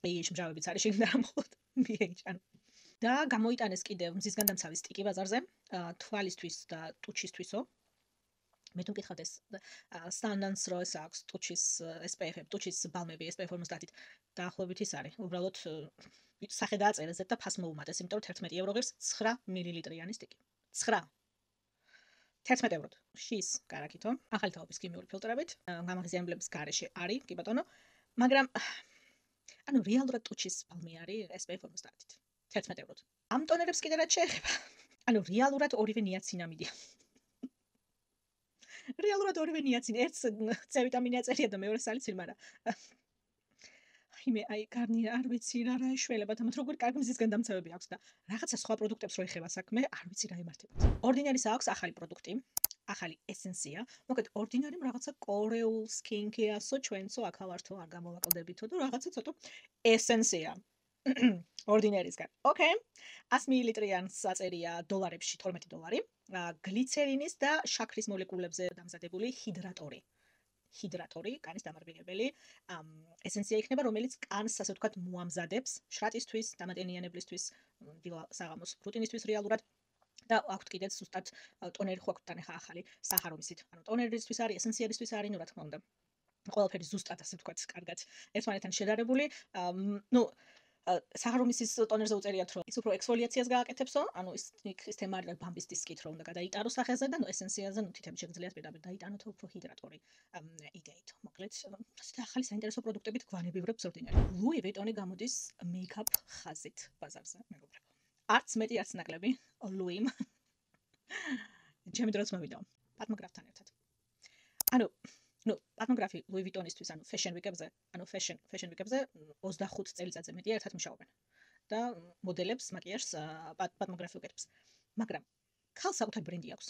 AHA მჟავებიც არის შეგდა რა მხოლოდ BH ანუ და გამოიტანეს კიდევ მზისგან დამცავი სტიკი ბაზარზე თვალისთვის და ტუჩისთვისო მე თუ მკითხავთ ეს სტანდარტს რო ეს აქვს ტუჩის SPF ტუჩის ბალმები SPF 50-ით დაახლოებით ის არის უბრალოდ სახე დააწერეს და ფას მოუმატეს იმიტომ რომ 11 евро ღირს 9 მლ-იანი სტიკი 9 11 ევროთ შის კარაკითო ახალი თაობის ქიმიური ფილტრებით გამაღიზიანებლების გარეშე არის კი ბატონო მაგრამ ანუ რეალურად ტუჩის ბალმი არის SPF 50-ით 11 ევროთ ამ ტონერებს კიდე რაც შეეხება ანუ რეალურად ორივე ნიაცინამიდია რეალურად ორივე ნიაცინი ერთს C ვიტამინი აწერია და მეორე სალიცილი მაგრამ აი Garnier არ ვიცი რა ეშველება თამათ როგორი კარგი მზისგან დამცავები აქვს და რაღაცა სხვა პროდუქტებს რო ეხება საქმე არ ვიცი რა ემართებათ Ordinary-ს აქვს ახალი პროდუქტი ახალი ესენსია მოგეთ Ordinary-მ რაღაცა კორეულ სკინკეარსო ჩვენცო აქავართო არ გამოვაკლდებითო და რაღაცა ცოტა ესენსია Ordinary-სგან. Okay. 100 მლ-იანს აწერია დოლარებში $12. გლიცერინის და შაქრის მოლეკულებზე დამზადებული ჰიდრატორი. ჰიდრატორი, კანის დამარბინებელი, ესენსია იქნება, რომელიც კანს, ასე ვთქვათ, მოამზადებს შრატისთვის, დამატენიანებლისთვის, დილა საღამოს რუტინისთვის რეალურად და აქვთ კიდეც ზუსტად ტონერი ხო აქვთ თან ახლა ახალი საჰარომისით. ანუ ტონერისთვის არის, ესენციალისთვის არის, რა თქმა უნდა. ყველაფერი ზუსტად ასე ვთქვათ, კარგად ერთმანეთთან შედარებული. საჰარომისის ტონერზე უწერიათ, რომ ის უფრო ექსფოლიაციას გააკეთებსო, ანუ ის თემა არის ბამბის დისკით, რომ უნდა გადაიტარო სახეზე და ესენციაზე თითები შეგიძლიათ პირდაპირ დაიტანოთ უფრო ჰიდრატორი იდეით. მოკლედ, ასეთი ახალი საინტერესო პროდუქტებით გვანებივრებ ზრდინერი. ლუი ვიტონი გამოდის მეიქაპ ხაზით ბაზარზე, მეგობრებო. არც მეტი, არც ნაკლები ლუიმ. ჩემი დროც მოვიდა პატმოგრაფთან ერთად. პატმოგრაფი ლუი ვიტონისთვის, fashion week-ებზე, fashion week-ებზე 25 წელიწადზე მეტია ერთად მუშაობენ და მოდელებს, მაკიაჟს პატმოგრაფი უკეთებს. მაგრამ ქალს საკუთარი ბრენდი აქვს.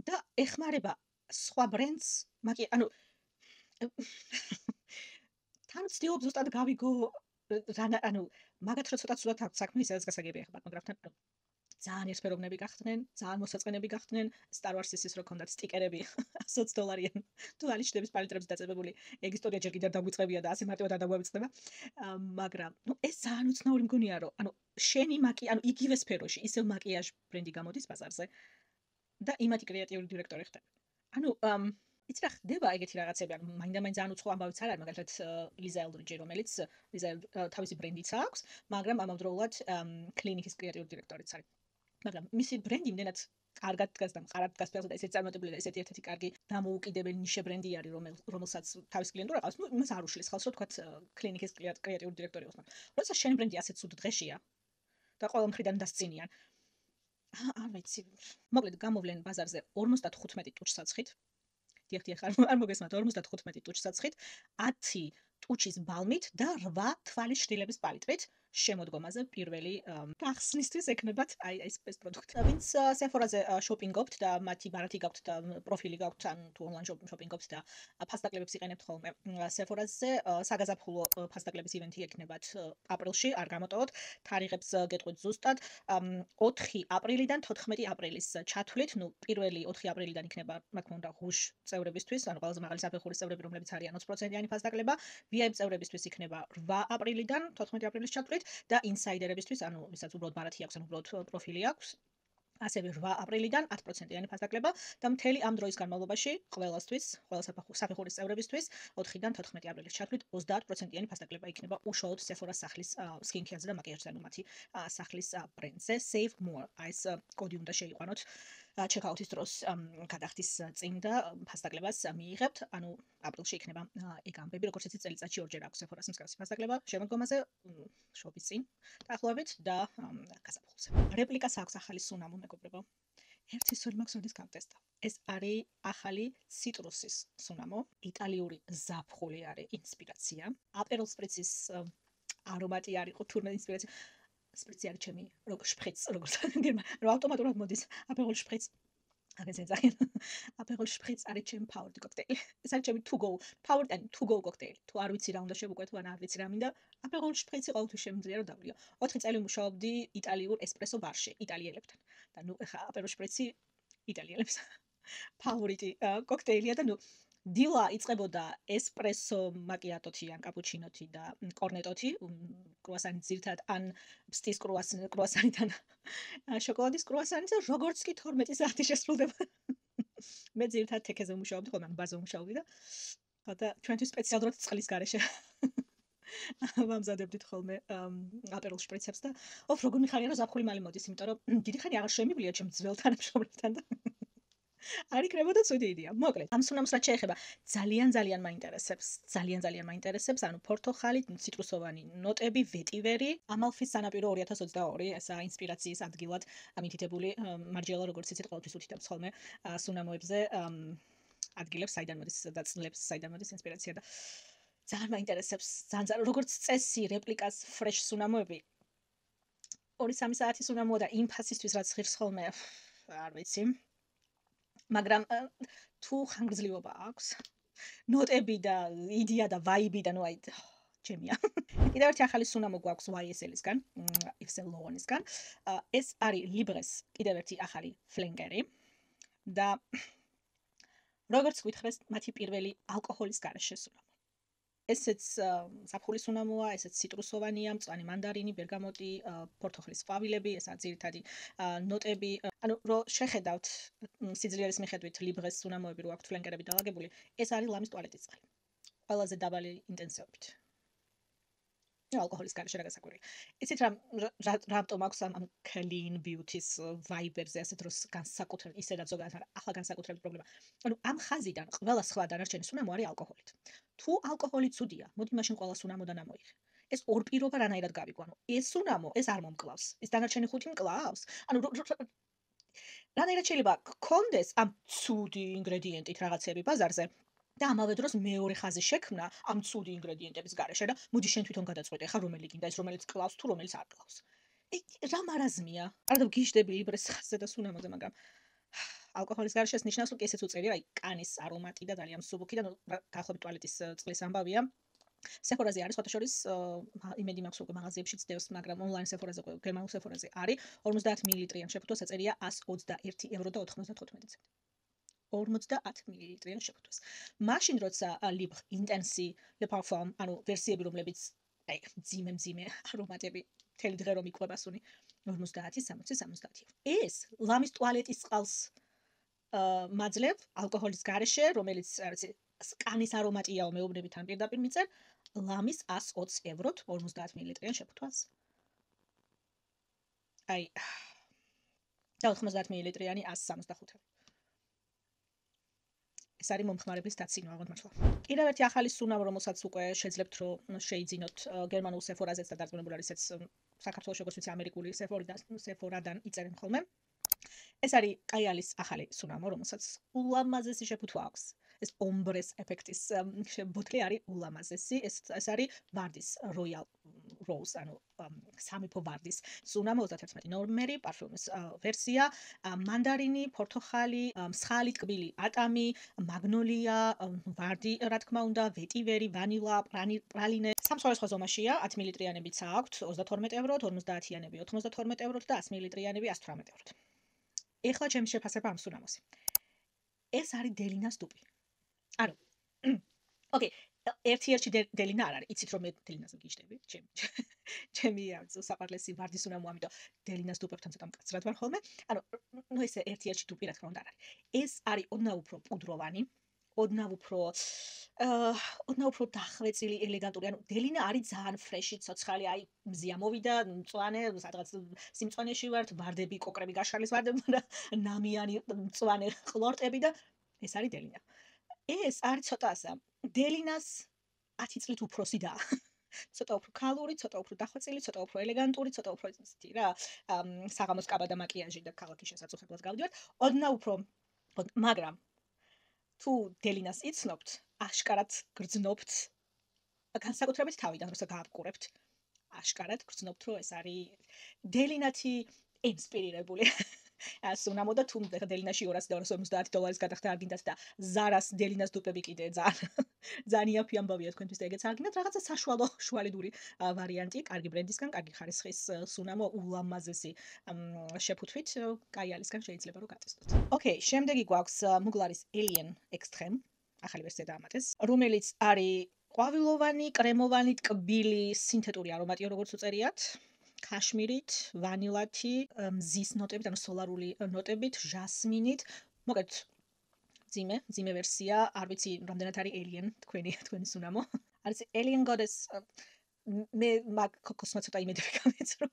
და ეხმარება სხვა ბრენდს, თან ვცდილობ ზუსტად გავიგო მაგათ რო ცოტა ცუდად აქვს საქმე, ისაც გასაგებია ხა პატმოგრაფთან. ძალიან ერთფეროვნები გახდნენ, ძალიან მოსაწყენები გახდნენ. Star Wars-ის ის რო ქონდათ სტიკერები $100 თუ ალიჩდების პალიტრებს დაწებებული. ეგ ისტორია ჯერ კიდევ დაგვიწყებია და ასე მარტივად არ დაგვავიწყდება. მაგრამ ეს ძალიან უცნაური მგონია, რომ შენი იგივე სფეროში ისევ მაკიაჟ ბრენდი გამოდის ბაზარზე და იმათი კრეატიული დირექტორი ხდება. იცი რა ხდება ეგეთი რაღაცები, მაინდა-მაინც ძალიან უცხო ამბავიც არ არის, მაგალითად ლიზა ელდრიჯი, რომელიც ლიზა თავისი ბრენდიც აქვს, მაგრამ ამავდროულად კლინიკის კრეატიული დირექტორიც არის. მაგრამ მისი ბრენდი იმდენად კარგად დგას და მყარად დგას ფეხზე და ესეთი წარმატებული და ესეთი ერთ-ერთი კარგი დამოუკიდებელი ნიშე ბრენდი არის, რომელსაც თავის კლიენტურა ყავს. იმას არ უშლის ხალხს, რომ თქვა კლინიკის კრეატიული დირექტორი იყოს. როცა შენი ბრენდი ასეთ სულ დღეშია და ყველა მხრიდან დასწინიან. არ ვიცი. მოკლედ გამოვლენ ბაზარზე 55 ტუჩსაცხით. დიახ, არ მოგესმათ 55 ტუჩსაცხით, 10 ტუჩის ბალმით და 8 თვალის შრილების პალიტრით. შემოდგომაზე პირველი გახსნისთვის ეკნებათ ეს პროდუქტი. ვინც Sephora-ზე შოპინგობთ და მათი ბარათი გაქვთ და პროფილი გაქვთ, ან თუ ონლაინ შოპინგობთ და ფასდაკლებებს იყენებთ ხოლმე Sephora-ზე, საგაზაფხულო ფასდაკლების ივენთი ეკნებათ აპრილში, არ გამოტოვოთ. თარიღებს გეტყვით ზუსტად. 4 აპრილიდან 14 აპრილის ჩათვლით, 1 4 აპრილიდან იქნება, რა თქმა უნდა, ღუშ წევრებისთვის, ყველაზე მაღალი საფეხურის წევრები, რომლებიც არიან 20%-იანი ფასდაკლება, VIP წევრებისთვის იქნება 8 აპრილიდან 14 აპრილის ჩათვლით. და ინსაიდერებისთვის, ვისაც უბრალოდ ბარათი აქვს, უბრალოდ პროფილი აქვს, ასევე 8 აპრილიდან 10%-იანი ფასდაკლება და მთელი ამ დროის განმავლობაში ყველასთვის, ყველა საფეხურის წევრებისთვის 4-დან 14 აპრილის ჩათვლით 30%-იანი ფასდაკლება იქნება უშუალოდ Sephora სახლის სკინქეარზე და მაკიაჟზე, მათი სახლის ბრენდზე. Save more. ეს კოდი უნდა შეიყვანოთ ჩეკაუთის დროს გადახდის წინ და ფასდაკლებას მიიღებთ. აპრილში იქნება ეგ ამბები, როგორც იცით, წელიწადში ორჯერ აქვს Sephora-ს მსგავსი ფასდაკლება, შემოდგომაზე, შოპის წინ დაახლოებით და გაზაფხულზე. რეპლიკას აქვს ახალი სუნამო, მეგობრებო. ერთი სული მაქვს, როდის გავტესტა. ეს არის ახალი ციტრუსის სუნამო, იტალიური ზაფხული არის ინსპირაცია. აპეროლ სპრიცის არომატი არის, თურმე ინსპირაცია. სპრიცი არის ჩემი შპრიც, როგორც რომ ავტომატურად მოდის აპეროლ შპრიც. აგეც ეძახიან. აპეროლ შპრიც არის ჩემი ფავორიტი კოქტეილი. ეს არის ჩემი to go, ფავორიტი to go კოქტეილი. თუ არ ვიცი რა უნდა შევუკვეთო, ან არ ვიცი რა მინდა, აპეროლ შპრიცი ყოველთვის შემიძლია რომ დავლიო. 4 წელი მუშაობდი იტალიურ ესპრესო ბარში, იტალიელებთან. და ეხა აპეროლ შპრიცი იტალიელებს ფავორიტი კოქტეილია და დილა იწყებოდა ესპრესო მაკიატოთი ან კაპუჩინოთი და კორნეტოთი, კრუასანი ძირთად ან ფსტის კრუასანიდან შოკოლადის კრუასანით და როგორც კი 12 საათი შესრულდება. მე ძირთად თექეზე მუშაობდი, ხოლმე ბარზე მუშაობდი და ჩვენთვის სპეციალურად წყლის გარეშე ვამზადებდით ხოლმე აპეროლ შპრიცებს და როგორ მიხარია რომ ზაფხული მალე მოდის, იმიტომ რომ დიდი ხანი აღარ შემივლია ჩემ ძველ თანამშრომლებთან და არ იქნებოდა ცუდი იდეა. მოკლედ, ამ სუნამს რაც შეეხება, ძალიან მაინტერესებს, ფორთოხალი, ციტრუსოვანი ნოტები, ვეტივერი, ამალფის სანაპირო 2022, ესაა ინსპირაციის ადგილად ამითითებული მარჯელა, როგორც იცით, ყოველთვის უთითებს ხოლმე სუნამოებზე ადგილებს, საიდან მოდის და წლებს, საიდან მოდის ინსპირაცია და ძალიან მაინტერესებს, ძალიან როგორც წესი რეპლიკას ფრეშ სუნამოები 2-3 საათის სუნამოა და იმ ფასისთვის რაც ღირს ხოლმე, არ ვიცი. მაგრამ თუ ხანგრძლივობა აქვს, ნოტები და იდეა და ვაიბი და ჩემია. კიდევ ერთი ახალი სუნამო გვაქვს YSL-ისგან, Yves Saint Laurent-ისგან. ეს არის Libres კიდევ ერთი ახალი ფლენკერი და როგორც გითხრეს, მათი პირველი ალკოჰოლის გარეშე სუნამო. ესეც საფხულის უნამოა, ესეც ციტრუსოვანია, მწვანე მანდარინი, ბერგამოტი, პორტოხალის ყვავილები, ესაა ძირითადი ნოტები. ანუ რო შეხედავთ სიძლიერის მიხედვით ლიბრეს უნამოები რო აქვთ ფლენკერები დალაგებული, ეს არის ლამის ტუალეტის წყალი. ყველაზე დაბალი ინტენსივობით. ალკოჰოლის გარეშე რა გასაკვირია. იცით რატომ აქვს ამ clean beauty-s vibe-ებზე ასე დროს განსაკუთრებით ისედაც ზოგადად, მაგრამ ახლა განსაკუთრებით პრობლემა. ანუ ამ ხაზიდან ყველა სხვა დანარჩენი სუნამო არის ალკოჰოლით. თუ ალკოჰოლი ცუდია, მოდი მაშინ ყველა სუნამოდან ამოიღე. ეს ორ პირობა რანაირად გავიგო, ანუ ეს სუნამო, ეს არ მომკლავს. ეს დანარჩენი ხუთი მკლავს. ანუ რანაირად შეიძლება გქონდეს ამ ცუდი ინგრედიენტით რაღაცები ბაზარზე და ამავე დროს მეორე ხაზი შექმნა ამ ცუდი ინგრედიენტების გარეშე და მოდი შენ თვითონ გადაწყვეტე ხა რომელი გინდა ეს რომელიც კლავს თუ რომელიც არ კლავს. რა მარაზმია? არა გიჟდები ლიბრეს ხაზზე და სუნამოზე, მაგრამ ალკოჰოლის გარეშე ეს ნიშნავს რომ ესეც უწევია, აი კანის არომატი და ძალიან მსუბუქი და დაახლოებით ტუალეტის წყლის ამბავია. Sephora-ზე არის ფოტოშორის იმედი მაქვს უკვე მაღაზიებშიც დევს, მაგრამ ონლაინ Sephora-ზე უკვე გერმანულ Sephora-ზე არის 50 მილilitrიან შეფუთვას ეწერია 121 евро და 95 ცენტი. 50 მილilitrიან შეფუთვას. მაშინ როცა Libre Intensi Le Parfum, ანუ ვერსიები რომლებიც აი ძიმე არომატები მთელი დღე რომ იყვება სუნი 50, 60, 70. ეს ლამის ტუალეტის წყალს მაძლევ ალკოჰოლის გარეშე, რომელიც არიცი კანის არომატიაო მეუბნებით ან პირდაპირ მიწერ ლამის 120 ევროთ 50 მილilitrიან შეფუთვას. აი 90 მილilitrიანი 165 евро. ეს არის მომხმარებლის დაცინვა, აღარ მართლა. კიდევ ერთი ახალი სუნამო, რომელსაც უკვე შეძლებთ რომ შეიძინოთ გერმანულ Sephora-ზეც და დარწმუნებული არის ეს საქართველოს როგორც ვიცი ამერიკული Sephora-დან იწერენ ხოლმე. ეს არის კაიალის ახალი სუნამო, რომელსაც ულამაზესი შეფუთვა აქვს. ეს ომბრეს ეფექტის ბოთლი არის ულამაზესი. ეს არის ვარდის Royal Rose, ანუ სამეფო ვარდის სუნამო 31 ნომერი, პარფიუმის ვერსია, მანდარინი, პორტოხალი, მსხალი ტკბილი ატამი, მაგნოლია, ვარდი, რა თქმა უნდა, ვეტივერი, ვანილა, პრალინე. სამსხორესხო ზომაშია, 10 მილilitrიანებიც აქვთ 32 ევროთ, 50-იანები 92 ევროთ და 100 მილilitrიანები 118 ევროთ. ეხლა ჩემს შეფასება ამ სუნამოს. ეს არის დელინას დუპი. ანუ ოკეი, ერთ-ერთი დელინა არ არის. იცით რომ მე დელინაზე გიჟდები, ჩემი საყარლესი ვარდის სუნამო, ამიტომ დელინას დუპებთან ცოტა მკაცრად ვარ ხოლმე. ანუ ნუ ესე ერთ-ერთი დუპი რა თქმა უნდა არ არის. ეს არის ოდნავ უფრო პუდროვანი, ოდნავ უფრო დახვეწილი, ელეგანტური. ანუ დელინა არის ძალიან ფრეში, ცოცხალი, აი მზია მოვიდა, მწვანე, სადღაც სიმწვანეში ვართ, ვარდები, კოკრები გაშალის ვარდები და ნამიანი მწვანე ყლორტები და ეს არის დელინა. ეს არის ცოტა ასა. დელინას 10 წლით უფროსი და ცოტა უფრო ქალური, ცოტა უფრო დახვეწილი, ცოტა უფრო ელეგანტური, ცოტა უფრო ისეთი რა, საღამოს კაბა და მაკიაჟი და ქალაქის შესაძლებლად გავდივართ. ოდნავ უფრო, მაგრამ თუ დელინას იცნობთ, აშკარად გრძნობთ განსაკუთრებით თავიდან, როცა გააბკურებთ. აშკარად გრძნობთ, რომ ეს არის დელინათი ინსპირირებული. სუნამო და თუ დელინაში 200 და 250 გადახდა არ გინდათ და ზარას დელინას დუპები კიდე ძალიან იაფი ამბავია თქვენთვის და ეგეც არ გინდათ, რაღაცა საშუალო შუალედური ვარიანტი, კარგი ბრენდისგან, კარგი ხარისხის სუნამო, ულამაზესი შეფუთვით, კაიალისგან შეიძლება რომ გატესტოთ. ოკეი, შემდეგი გვაქვს მუგლარის Alien Extreme, ახალი ვერსია დაამატეს, რომელიც არის ყვავილოვანი, კრემოვანი, ტკბილი, სინთეტური არომატია, როგორც უწერიათ. ქაშმირით, ვანილათი, მზის ნოტებით, ანუ სოლარული ნოტებით, ჟასმინით. მოგეთ ძიმე ვერსია, არ ვიცი რამდენად არის Alien თქვენი სუნამო. არის Alien Goddess მე მაგ კოკოსმა ცოტა იმედები გამეცნო.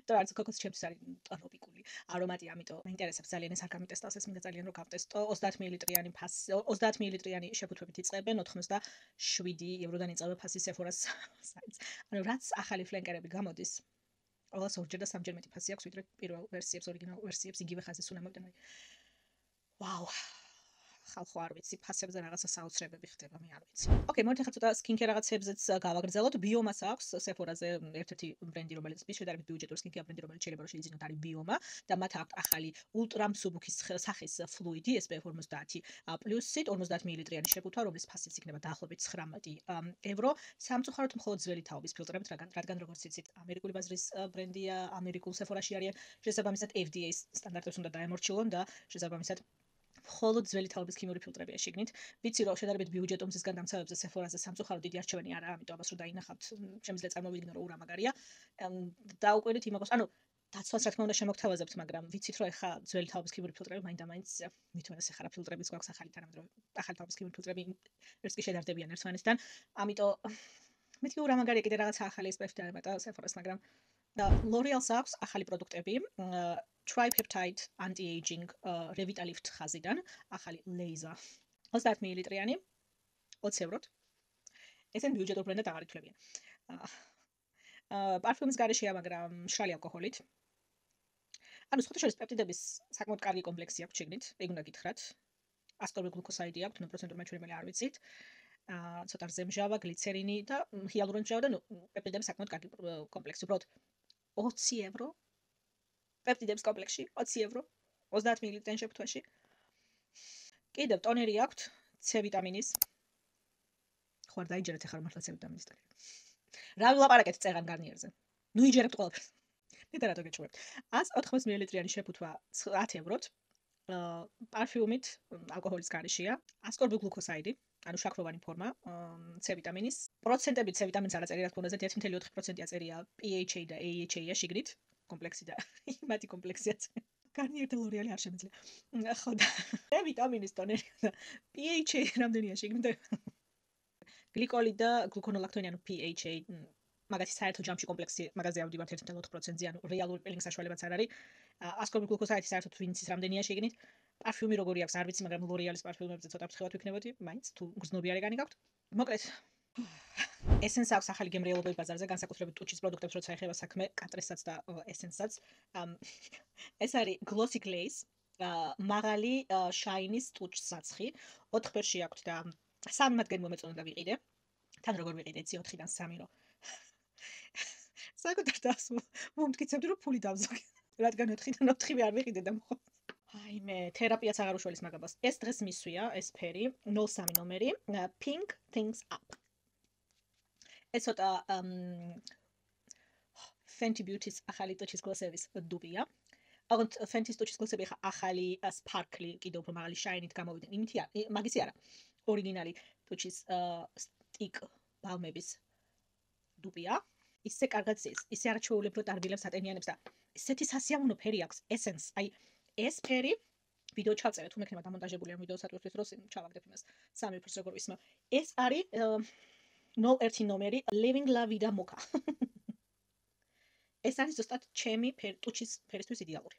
და არც კოკოს ჩემთვის არის ტროპიკული არომატი, ამიტომ მაინტერესებს ძალიან ეს არ გამიტესტავს, ეს მინდა ძალიან რომ გავტესტო. 30 მილilitrიანი ფასი, 30 მილilitrიანი შეფუთვებით იწყებენ, 87 ევროდან იწყება ფასი Sephora-ს საიტს. ანუ რაც ახალი ფლენკერები გამოდის, ყველას ორჯერ და სამჯერ მეტი ფასი აქვს, ვიდრე პირველ ვერსიებს, ორიგინალ ვერსიებს იგივე ხაზის უნამობდნენ. ვაუ. ხალხო არ ვიცი, ფასებზე რაღაცა საოცრებები ხდება, მე არ ვიცი. ოკეი, მოდით ახლა ცოტა სკინკერ რაღაცებზეც გავაგრძელოთ. ბიომას აქვს Sephora-ზე ერთ-ერთი ბრენდი, რომელიც შედარებით ბიუჯეტური სკინკერ ბრენდი, რომელიც შეიძლება რომ შეიძინოთ, არის ბიომა და მათ აქვს ახალი ულტრა მსუბუქი სახის ფლუიდი SPF 50+-ით, 50 მილilitrიანი შეფუთვა, რომლის ფასიც იქნება დაახლოებით 19 евро. სამწუხაროდ მხოლოდ ძველი თაობის ფილტრებით, რადგან როგორც იცით, ამერიკული ბაზრის ბრენდია, ამერიკულ Sephora-ში არიან, შესაბამისად FDA სტანდარტებს უნდა დაემორჩილონ და შესაბამისად მხოლოდ ძველი თაობის ქიმიური ფილტრებია შიგნით. ვიცი რომ შედარებით ბიუჯეტო მზისგან დამცავებზე Sephora-ზე სამწუხარო დიდი არჩევანი არაა, ამიტომ ამას რომ დაინახავთ, შემიძლია წარმოვიდგინო რომ ურა მაგარია. დაუკვირდით იმაგოს, ანუ დაცვას რა თქმა უნდა შემოგთავაზებთ, მაგრამ ვიცით რომ ეხა ძველი თაობის ქიმიური ფილტრები მაინდა-მაინც მithumenes ეხარა ფილტრებიც გვაქვს ახალი თანამედროვე ახალი თაობის ქიმიური ფილტრები ერთს კი შედარდებიან ერთმანეთთან. ამიტომ მეთქი ურა მაგარია კიდე რაღაცა ახალი SPF-ი დაემატა Sephora-ს, მაგრამ L'Oreal-ს აქვს ახალი პროდუქტები, Tripeptide Anti-Aging Revitalift ხაზიდან, ახალი ლეიზა 30 მილilitrიანი 20 ევროთ. ესენ ბიუჯეტურ ბრენდად აღარ ითვლებიან. პარფიუმის გარეშეა, მაგრამ მშრალი ალკოჰოლით. ანუ სხვათა შორის პეპტიდების საკმაოდ კარგი კომპლექსი აქვს შიგნით, ეგ უნდა გითხრათ. ასკორბილ გლუკოსაიდი აქვს, 0% მაჩვენებელი არ ვიცით. ცოტა რზემჟავა, გლიცერინი და ჰიალურონჟავა და პეპტიდების საკმაოდ კარგი კომპლექსი. უბრალოდ 20 евро პეპტიდების კომპლექსში 20 евро 30 მილilitrიან შეფუთვაში. კიდევ ტონერი აქვს C ვიტამინის. ხო არ დაიჯერეთ ახლა მართლა C ვიტამინის ტონერი. რა ვილაპარაკეთ წეღან გარნიერზე. ნუ იჯერებთ ყველაფერს. მე და რატო გეჩვევებთ. 180 მილილიტრიანი შეფუთვა 10 ევროთ. პარფიუმით ალკოჰოლის გარეშეა. ასკორბილ გლუკოსაიდი, ანუ შაქროვანი ფორმა, C ვიტამინის. პროცენტებით C ვიტამინს არ აწერი, რა თქმა უნდა, 1.4%-ია წერია PHA და AHA-ია შიგნით, კომპლექსი და მათი კომპლექსიაც. გარნიერ და L'Oreal არ შემიძლია. ხო და C ვიტამინის ტონერი და PHA რამდენია შიგნით? გლიკოლი და გლუკონოლაქტონი, ანუ PHA, მაგათი საერთო ჯამში კომპლექსი მაგაზე ავდივართ 1.4%-ზე, ანუ რეალური პილინგ საშუალებაც არ არის. ასკორბილ გლუკოსაიდის საერთოდ ვინცის რამდენია შიგნით? პარფიუმი როგორი აქვს, არ ვიცი, მაგრამ L'Oreal-ის პარფიუმებზე ცოტა ფრთხილად ვიქნებოდი, მაინც თუ გზნობი არეგანი გაქვთ. მოკლედ ესენს აქვს ახალი გემრიელობები ბაზარზე, განსაკუთრებით ტუჩის პროდუქტებს, როცა ეხება საქმე, კატრესაც და ესენსაც. ეს არის Glossy Glaze, მაღალი შაინის ტუჩ საცხი, 4 ფერში აქვს და 3 მათგანი მომეწონა და ვიყიდე. თან როგორ ვიყიდე, 4-დან 3 რო. საკუთარ თავს მომტკიცებდი რომ ფული დავზოგე. რადგან 4-დან 4 არ ვიყიდე და მოხდა. აი მე თერაპიაც აღარ უშველის მაგებას. ეს დღეს მისვია, ეს ფერი, 03 ნომერი, Pink Things Up. ეს ცოტა Fenty Beauty-ს ახალი ტუჩის გლოსების დუბია. აღარ Fenty-ს ტუჩის გლოსები ხა ახალი sparkly, კიდევ უფრო მაღალი shine-ით გამოვიდნენ. იმითი არა, მაგისი არა. ორიგინალი ტუჩის stick ბალმების დუბია. ისე კარგად ზის, ისე არჩეულებრივად არბილებს ატენიანებს და ესეთი სასიამოვნო ფერი აქვს, Essence. აი ეს ფერი ვიდეო ჩავწერე, თუ მექნება დამონტაჟებული ამ ვიდეოს ატვირთვის დროს ჩავაგდებ იმას. 3 უფროს როგორ ვისმევ. ეს არის 01 ნომერი Living La Vida Mocha. ეს არის ზუსტად ჩემი ტუჩის ფერისთვის იდეალური.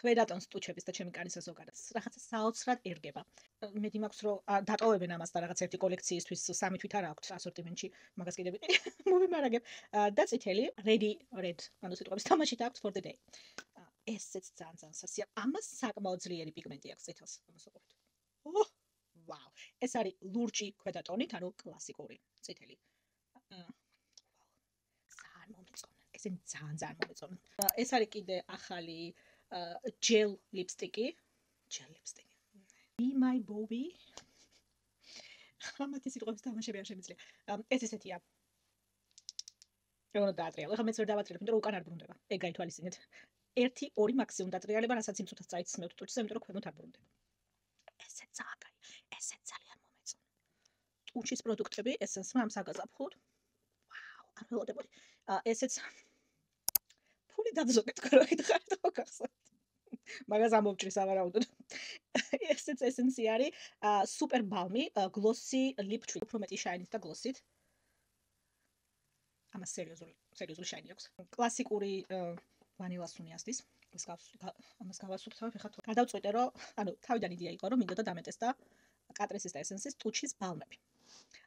ქვედატონს ტუჩების და ჩემი კარისა ზოგადად რაღაცა საოცრად ერგება. მედი მაქვს რომ დატოვებენ ამას და რაღაც ერთი კოლექციისთვის 3 თვით არ აქვს ასორტიმენტში, მაგას კიდე მოვიმარაგებ. და წითელი Ready Red, ანუ სიტყვების თამაში და აქვს for the day. ესეც ძალიან სასია. ამას საკმაოდ ძლიერი პიგმენტი აქვს წითელს, ამას უყურეთ. ვაუ. ეს არის ლურჯი ქვედატონით, ანუ კლასიკური წითელი. ძალიან მომეწონა. ესენი ძალიან მომეწონა. ეს არის კიდე ახალი gel lipstick-ი. Gel lipstick. Be my Bobby. ამათი სიტყვების თამაშები არ შემიძლია. ეს ესეთია. როგორ დაატრიალო? ეხლა მეც ვერ დავატრიალებ, იმიტომ რომ უკან არ ბრუნდება. ეგ გაითვალისწინეთ. 1-2 მაქსიმუმ დატრიალება, რასაც იმ წუთას წაიცმევთ ტუჩზე, იმიტომ რომ ქვემოთ არ ბრუნდება. ესე ძალიან, ესე ძალიან მომეწონა. ტუჩის პროდუქტები, ესენსმა ამ საგაზაფხულოდ. ვაუ, არ ველოდებოდი. ესეც ფული დავზოგეთ, რა გითხარით, ხო გახსოვთ. მაგას ამოვჭრის ავარაუდოდ. ესეც ესენსი არის super balmy glossy lip treat. უფრო მეტი shine-ით და gloss-ით. ამას სერიოზული shine აქვს. კლასიკური ვანილას უნიასდის. ამას გავასუფთავებ, ეხლა გადავწყვიტე, რომ ანუ თავიდან იდეა იყო, რომ მინდოდა დამეტეს და კატრესის და ესენსის ტუჩის ბალმები.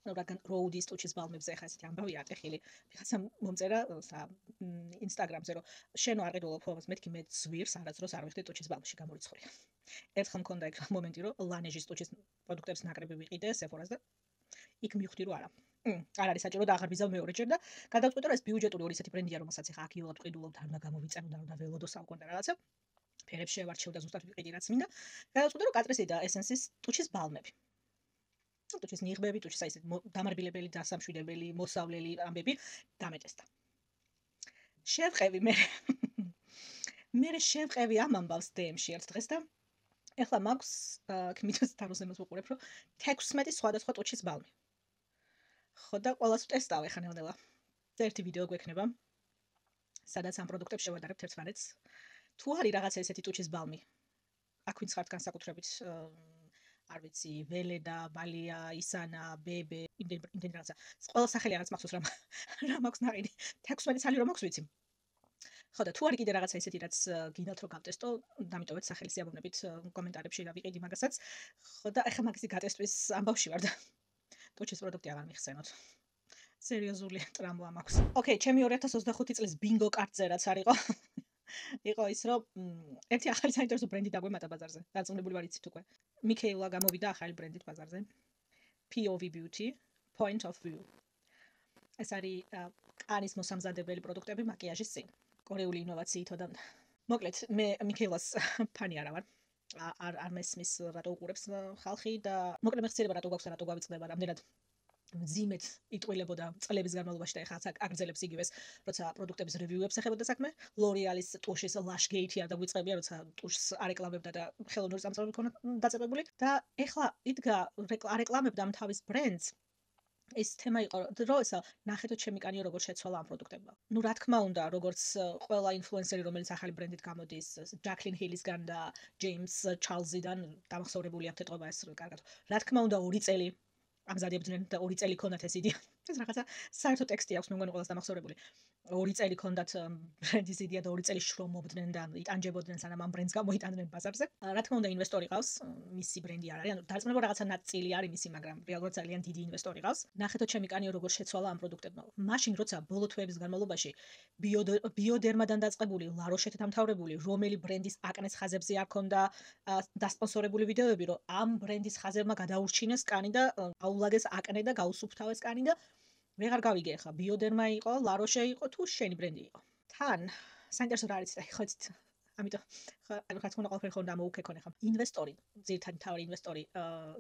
ანუ რადგან როუდის ტუჩის ბალმებზე ეხლა ესეთი ამბავია ატეხილი. ვიღაცა მომწერა Instagram-ზე, რომ შენ არ ყიდულობ ფორმას, მეთქი მე ზვირს არასდროს არ ვიხდი ტუჩის ბალმში გამორიცხული. ერთხელ მქონდა ეგ მომენტი, რომ ლანეჟის ტუჩის პროდუქტებს ნაკრები ვიყიდე Sephora-ს და იქ მივხვდი, რომ არა. არ არის საჭირო და აღარ ვიზავ მეორეჯერ და გადავწყვიტე, რომ ეს ბიუჯეტური ორი ისეთი ბრენდია, რომელსაც ეხლა აქიულად ყიდულობ, არ უნდა გამოვიწევ და არ უნდა ველოდო საუკუნე და რაღაცა. ფერებს შევარჩევ და ზუსტად ვიყიდი რაც მინდა. გადავწყვიტე, რომ კატრესი და ესენსის ტუჩის ბალმები. ტუჩის ნიღბები, ტუჩის აი ესეთ დამარბილებელი, დასამშვიდებელი, მოსავლელი ამბები დამეტესდა. შევყევი მე შევყევი ამ ამბავს DM-ში ერთ დღეს და ეხლა მაქვს კმიტოს თაროსემოს ვუყურებ, რომ 16 სხვადასხვა ტუჩის ბალმი. ხო და ყველას ვტესტავ ეხლა ნელ-ნელა. ერთი ვიდეო გვექნება, სადაც ამ პროდუქტებს შევადარებთ ერთმანეთს. თუ არის რაღაცა ესეთი ტუჩის ბალმი, აქ ვინც ხართ განსაკუთრებით არ ვიცი, ველედა, ბალია, ისანა, ბებე, იმდენი რაღაცა. ყველა სახელი რაღაც მახსოვს რა მაქვს ნაყიდი. 16 ცალი რომ მაქვს ვიცი. ხო და თუ არის კიდე რაღაცა ესეთი, რაც გინდათ რომ გავტესტო, დამიტოვეთ სახელი სიამოვნებით კომენტარებში და ვიყიდი მაგასაც. ხო და ეხლა მაგისი გატესტვის ამბავში ვარ და ტუჩის პროდუქტი აღარ მიხსენოთ. სერიოზული ტრამვა მაქვს. ოკეი, ჩემი 2025 წლის ბინგო კარტზე რაც არისო. იყო ის რომ ერთი ახალი საინტერესო ბრენდი დაგვემატა ბაზარზე. დარწმუნებული ვარ იცით უკვე. მიქეილა გამოვიდა ახალი ბრენდით ბაზარზე. POV Beauty, Point of View. ეს არის კანის მოსამზადებელი პროდუქტები მაკიაჟის წინ. კორეული ინოვაციითო და მოკლედ მე მიქეილას ფანი არა ვარ. არ მესმის რატო უყურებს ხალხი და მოკლედ მეხსიერება რატო გვაქვს და რატო გავიწყდება რამდენად მძიმედ იტყვილებოდა წლების განმავლობაში და ეხლა აგრძელებს იგივეს, როცა პროდუქტების რევიუებს ეხებოდა საქმე. L'Oreal-ის ტუშის Lush Gate-ი არ დაგვიწყებია, როცა ტუშს არეკლამებდა და ხელოვნური წამწამები ქონა დაწებებული და ეხლა იდგა არეკლამებდა ამ თავის ბრენდს. ეს თემა იყო, რომ ესა ნახეთო ჩემი კანიო როგორ შეცვალა ამ პროდუქტებმა. ნუ რა თქმა უნდა, როგორც ყველა ინფლუენსერი, რომელიც ახალი ბრენდით გამოდის, ჯაკლინ ჰილისგან და ჯეიმს ჩარლზიდან დამახსოვრებული აქვთ ეთყობა ეს კარგად. რა თქმა უნდა, 2 წელი ამზადებდნენ და 2 წელი ქონდათ ეს იდეა. ეს რაღაცა საერთო ტექსტი აქვს მე მგონი ყველას დამახსოვრებული. 2 წელი ქონდათ ბრენდის იდეა და 2 წელი შრომობდნენ და იტანჯებოდნენ სანამ ამ ბრენდს გამოიტანდნენ ბაზარზე. რა თქმა უნდა, ინვესტორი ყავს, მისი ბრენდი არ არის. ანუ დარწმუნება რაღაცა ნაწილი არის მისი, მაგრამ რეალურად ძალიან დიდი ინვესტორი ყავს. ნახეთო ჩემი კანიო როგორ შეცვალა ამ პროდუქტებმა. მაშინ როცა ბოლო თვეების განმავლობაში ბიოდერმადან დაწყებული ლაროშეთ დამთავრებული, რომელი ბრენდის აკნეს ხაზებზე არ ქონდა დასპონსორებული ვიდეოები, რომ ამ ბრენდის ხაზებმა გადაურჩინეს კანი და აულაგეს აკნე და გაუსუფთავეს კანი და ვეღარ გავიგე ხა ბიოდერმა იყო, ლაროშე იყო თუ შენი ბრენდი იყო. თან საინტერესო რა არის და ხო იცით. ამიტომ ხა რა თქმა უნდა ყველაფერი ხო უნდა მოუქეკონე ხა. ინვესტორი, ძირითადი თავი ინვესტორი,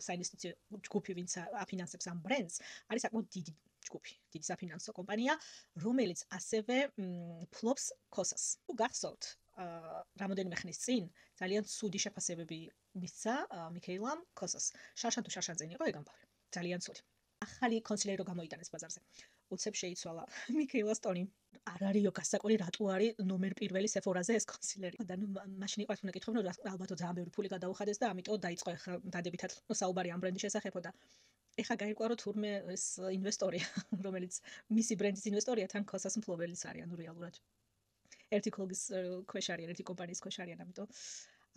საინვესტიციო ჯგუფი, ვინც აფინანსებს ამ ბრენდს, არის საკმაოდ დიდი ჯგუფი, დიდი საფინანსო კომპანია, რომელიც ასევე ფლობს კოსას. თუ გახსოვთ, რამოდენიმე ხნის წინ ძალიან ცუდი შეფასებები მისცა მიქეილამ კოსას. შარშან თუ შარშანძენი იყო ეგ ამბავი. ძალიან ცუდი. ახალი კონსილერი რო გამოიტანეს ბაზარზე. უცებ შეიცვალა მიქეილას ტონი. არ არისო გასაკვირი რატო არის ნომერ პირველი სეფორაზე ეს კონსილერი. და ნუ მაშინ იყო თუნდაც კითხობდნენ რომ ალბათო ძალიან ბევრი ფული გადაუხადეს და ამიტომ დაიწყო ახლა დადებითად საუბარი ამ ბრენდის შესახებ და ეხა გაირკვა რომ თურმე ეს ინვესტორი რომელიც მისი ბრენდის ინვესტორია თან კოსას მფლობელიც არის ანუ რეალურად. ერთი კოლგის ქვეშ არის, ერთი კომპანიის ქვეშ არის,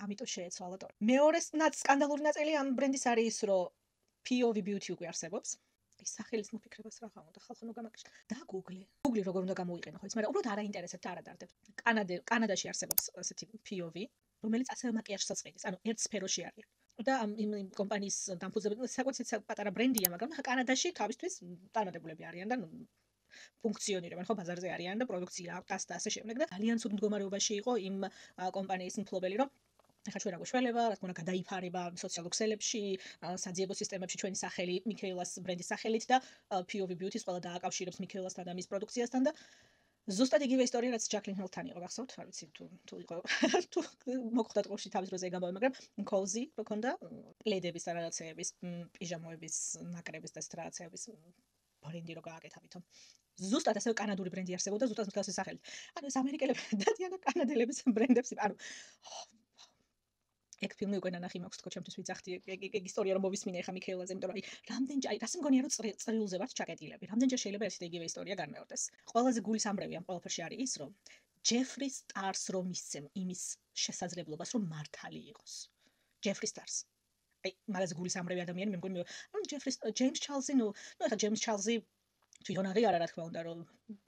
ამიტომ შეეცვალა ტონი. მეორე სკანდალური ნაწილი ამ ბრენდის არის ის რომ POV Beauty უკვე არსებობს. ის სახელის მოფიქრებას რა ხარ უნდა ხალხო ნუ გამაკეთე. და Google როგორ უნდა გამოიყენო ხო იცი, მაგრამ უბრალოდ არ აინტერესებთ და არ ადარდებთ. კანადაში არსებობს ასეთი POV, რომელიც ასევე მაკიაჟსაც ყიდის, ანუ ერთ სფეროში არის. და იმ კომპანიის დამფუძნებელი საკუთრებით პატარა ბრენდია, მაგრამ ხა კანადაში თავისთვის წარმატებულები არიან და ნუ ფუნქციონირებენ ხო ბაზარზე არიან და პროდუქცია აქვს და ასე შემდეგ და ძალიან ცუდ მდგომარეობაში იყო იმ კომპანიის მფლობელი, რომ ეხლა ჩვენ რა გვეშველება, რა თქმა უნდა, გადაიფარება სოციალურ ქსელებში, საძიებო სისტემებში ჩვენი სახელი მიქეილას ბრენდის სახელით და POV Beauty-ს ყველა დააკავშირებს მიქეილასთან და მის პროდუქციასთან და ზუსტად იგივე ისტორია, რაც ჯაკლინ ჰილთან იყო, გახსოვთ? არ ვიცი თუ იყო თუ მოხდა ტყუში თავის დროზე ეგ ამბავი, მაგრამ კოუზი მქონდა პლედების და რაღაცეების, პიჟამოების, ნაკრების და ეს რაღაცეების ბრენდი რო გააკეთავითო. ზუსტად ასევე კანადური ბრენდი არსებობდა ზუსტად მსგავსი სახელით. ანუ ეს ამერიკელები დადიან და კანადელების ბრენდებს, ანუ ეგ ფილმი უკვე ნანახი მაქვს თქო ჩემთვის ვიძახდი ეგ ისტორია რომ მოვისმინე ხა მიქეილაზე, იმიტომ რომ აი რას მგონია რომ წრილზე ვართ ჩაკეტილები. რამდენჯერ შეიძლება ერთი და იგივე ისტორია განმეორდეს. ყველაზე გულისამრევი ამ ყველაფერში არის ის, რომ ჯეფრი სტარს რომ მისცემ იმის შესაძლებლობას, რომ მართალი იყოს. ჯეფრი სტარს. აი მაგაზე გულისამრევი ადამიანი მე მგონი რომ ჯეიმს ჩარლზი ნუ ეხა ჯეიმს ჩარლზი თვითონ არა რა თქმა უნდა რომ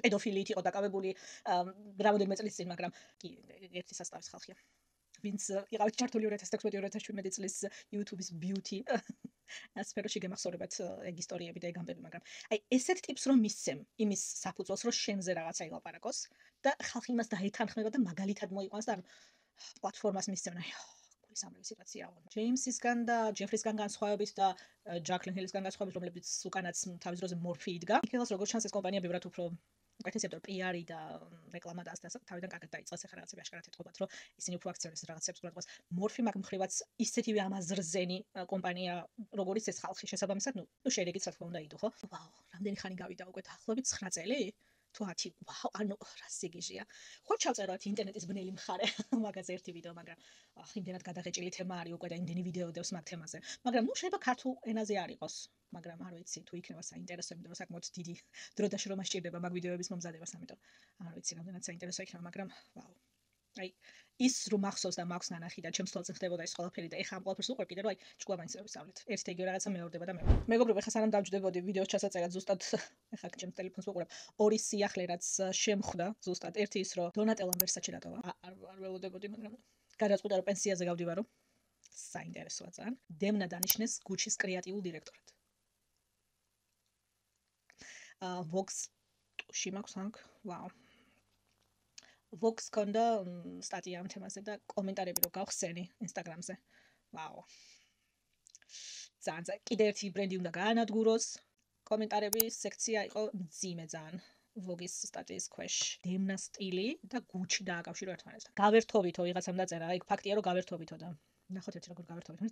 პედოფილით იყო დაკავებული რამოდენიმე წლის წინ, მაგრამ კი ერთი სასწავის ხალხია. ვინც იყავით ჩართული 2016-2017 წლის YouTube-ის beauty სფეროში გემახსოვრებათ ეგ ისტორიები და ეგ ამბები, მაგრამ აი ესეთ ტიპს რომ მისცემ იმის საფუძველს, რომ შენზე რაღაცა ილაპარაკოს და ხალხი იმას დაეთანხმება და მაგალითად მოიყვანს და პლატფორმას მისცემენ. აი გულისამრევი სიტუაცია აღარ. ჯეიმსისგან და ჯეფრისგან განსხვავებით და ჯაკლინ ჰილისგან განსხვავებით, რომლებიც უკანაც თავის დროზე მორფი იდგა. მიქეილას როგორც ჩანს ეს კომპანია ბევრად უფრო უკეთესია რომ პიარი და რეკლამა და ასე თავიდან კარგად დაიწყეს ახლა რაღაცები აშკარად ეთყობათ რომ ისინი უფრო აქციონერს რაღაცებს ყურადღებას მორფი მაგ მხრივაც ისეთივე ამაზრზენი კომპანია როგორიც ეს ხალხი შესაბამისად ნუ შედეგიც რა თქმა უნდა იდო ხო ვაუ რამდენი ხანი გავიდა უკვე დაახლოებით 9 წელი თუ 10 ვაუ ანუ რა სიგიჟია ხო ჩავწეროთ ინტერნეტის ბნელი მხარე მაგაზე ერთი ვიდეო მაგრამ იმდენად გადაღეჭილი თემა არის უკვე და იმდენი ვიდეო დევს მაგ თემაზე მაგრამ ნუ შეიძლება ქართულ ენაზე არ იყოს მაგრამ არ ვიცი თუ იქნება საინტერესო იმიტომ რომ საკმაოდ დიდი დრო და შრომა სჭირდება მაგ ვიდეოების მომზადებას ამიტომ არ ვიცი რამდენად საინტერესო იქნება მაგრამ ვაუ აი ის რომ ახსოვს და მაქვს ნანახი და ჩემს თვალს ხდებოდა ეს ყველაფერი და ეხა ამ ყველაფერს უყვებ კიდე რომ აი ჭკუა მაინც რომ ვისწავლეთ ერთი და იგივე რაღაცა მეორდება და მეორე მეგობრებო ეხა სანამ დავჯდებოდი ვიდეოს ჩასაწერად ზუსტად ეხა ჩემს ტელეფონს ვუყურებ ორი სიახლე რაც შემხვდა ზუსტად ერთი ის რომ დონატელამ ვერსაჩე დატოვა არ ველოდებოდი მაგრამ გადაწყვიტა რომ პენსიაზე გავდივარო საინტერესოა ძალიან დემნა დანიშნეს გუჩის კრეატიულ დირექტორად Vox ტუში მაქვს აქ ვაუ Vox კონდა სტატია ამ თემაზე და კომენტარები რო გავხსენი Instagram-ზე. ვაუ. ძალიან კიდე ერთი ბრენდი უნდა გაანადგუროს. კომენტარების სექცია იყო მძიმე ძალიან. Vox-ის სტატიის ქვეშ. დემნა სტილი და გუჩი დააკავშირო ერთმანეთთან. გავერთობითო ვიღაცამ დაწერა, აი ფაქტია რომ გავერთობითო და ნახოთ ერთი როგორ გავერთობითო,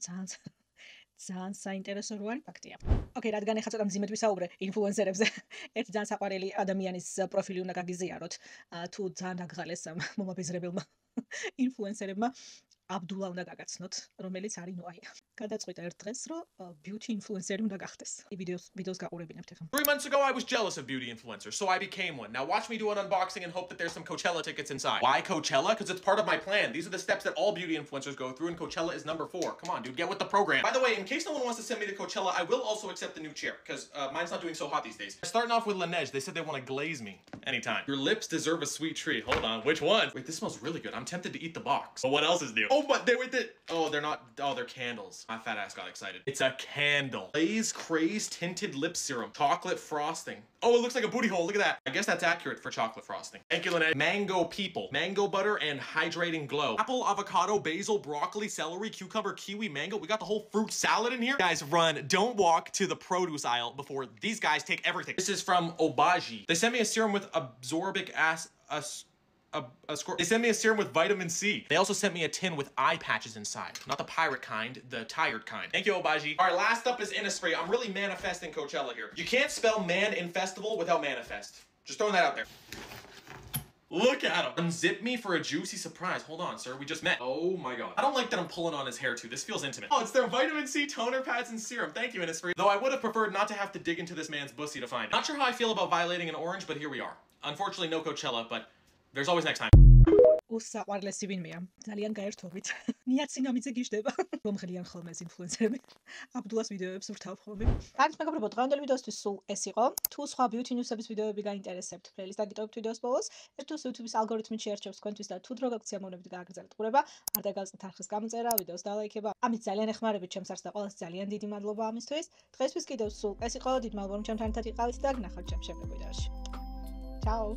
ძალიან საინტერესო რო არის ფაქტია. ოკეი, რადგან ეხლა ცოტა მძიმედ ვისაუბრე ინფლუენსერებზე. ერთი ძალიან საყვარელი ადამიანის პროფილი უნდა გაგიზიაროთ. თუ ძალიან დაგღალეს ამ მომაბეზრებელმა ინფლუენსერებმა აბდულა უნდა გაგაცნოთ, რომელიც არის ნუ აი. გადაწყვიტა ერთ დღეს, რომ beauty influencer უნდა გახდეს. ვიდეოს გაყურებინებთ ეხლა. 3 months ago, I was jealous of beauty influencers, so I became one. Now watch me do an unboxing and hope that there's some Coachella tickets inside. Why Coachella? Because it's part of my plan. These are the steps that all beauty influencers go through, and Coachella is number 4. Come on, dude, get with the program. By the way, in case no one wants to send me to Coachella, I will also accept the new chair, because mine's not doing so hot these days. Starting off with Laneige, they said they want to glaze me anytime. Your lips deserve a sweet treat. Hold on, which one? Wait, this smells really good. I'm tempted to eat the box. But what else is new? Oh, but they're not. Oh, they're candles. My fat ass got excited. It's a candle. Glaze Craze Tinted Lip Serum. Chocolate frosting. Oh, it looks like a booty hole. Look at that. I guess that's accurate for chocolate frosting. Thank you, Laneige. Mango People. Mango butter and hydrating glow. Apple, avocado, basil, broccoli, celery, cucumber, kiwi, mango. We got the whole fruit salad in here. Guys, run. Don't walk to the produce aisle before these guys take everything. This is from Obagi. They sent me a serum with absorbic acid. They sent me a serum with vitamin C. They also sent me a tin with eye patches inside. Not the pirate kind, the tired kind. Thank you, Obagi. All right, last up is Innisfree. I'm really manifesting Coachella here. You can't spell man in festival without manifest. Just throwing that out there. Look at him. Unzip me for a juicy surprise. Hold on, sir. We just met. Oh my god. I don't like that I'm pulling on his hair too. This feels intimate. Oh, it's their vitamin C toner pads and serum. Thank you, Innisfree. Though I would have preferred not to have to dig into this man's pussy to find it. Not sure how I feel about violating an orange, but here we are. Unfortunately, no Coachella, but there's always next time. უსაყვარლესი ვინმეა ძალიან გაერთობით ნიაცინამიძე გიждდება რომღლიან ხოლმე ეს ინფლუენსერები აბდულას ვიდეოებს ვრთავ ხოლმე კარგით მეგობრებო დღევანდელი ვიდეოსთვის სულ ეს იყო თუ სხვა beauty news-ების ვიდეოები გაინტერესებთ პლეილისტს დაგიტოვებთ ვიდეოს ბოლოს ერთოს YouTube-ის ალგორითმი შეერჩევს თქვენთვის და თუ დრო გაქვთ სიამოვნებით გააგრძელებთ ყურება არ დაგალწეთ არხის გამოწერა ვიდეოს დალაიქება ამით ძალიან ეხმარებით ჩემს არხს და ყველას ძალიან დიდი მადლობა ამისთვის დღესთვის კიდევ სულ ეს იყო დიდ მადლობა რომ ჩემთან ერთად იყავით და გნახავთ ჩემს შემდეგ ვიდეოში ჩაო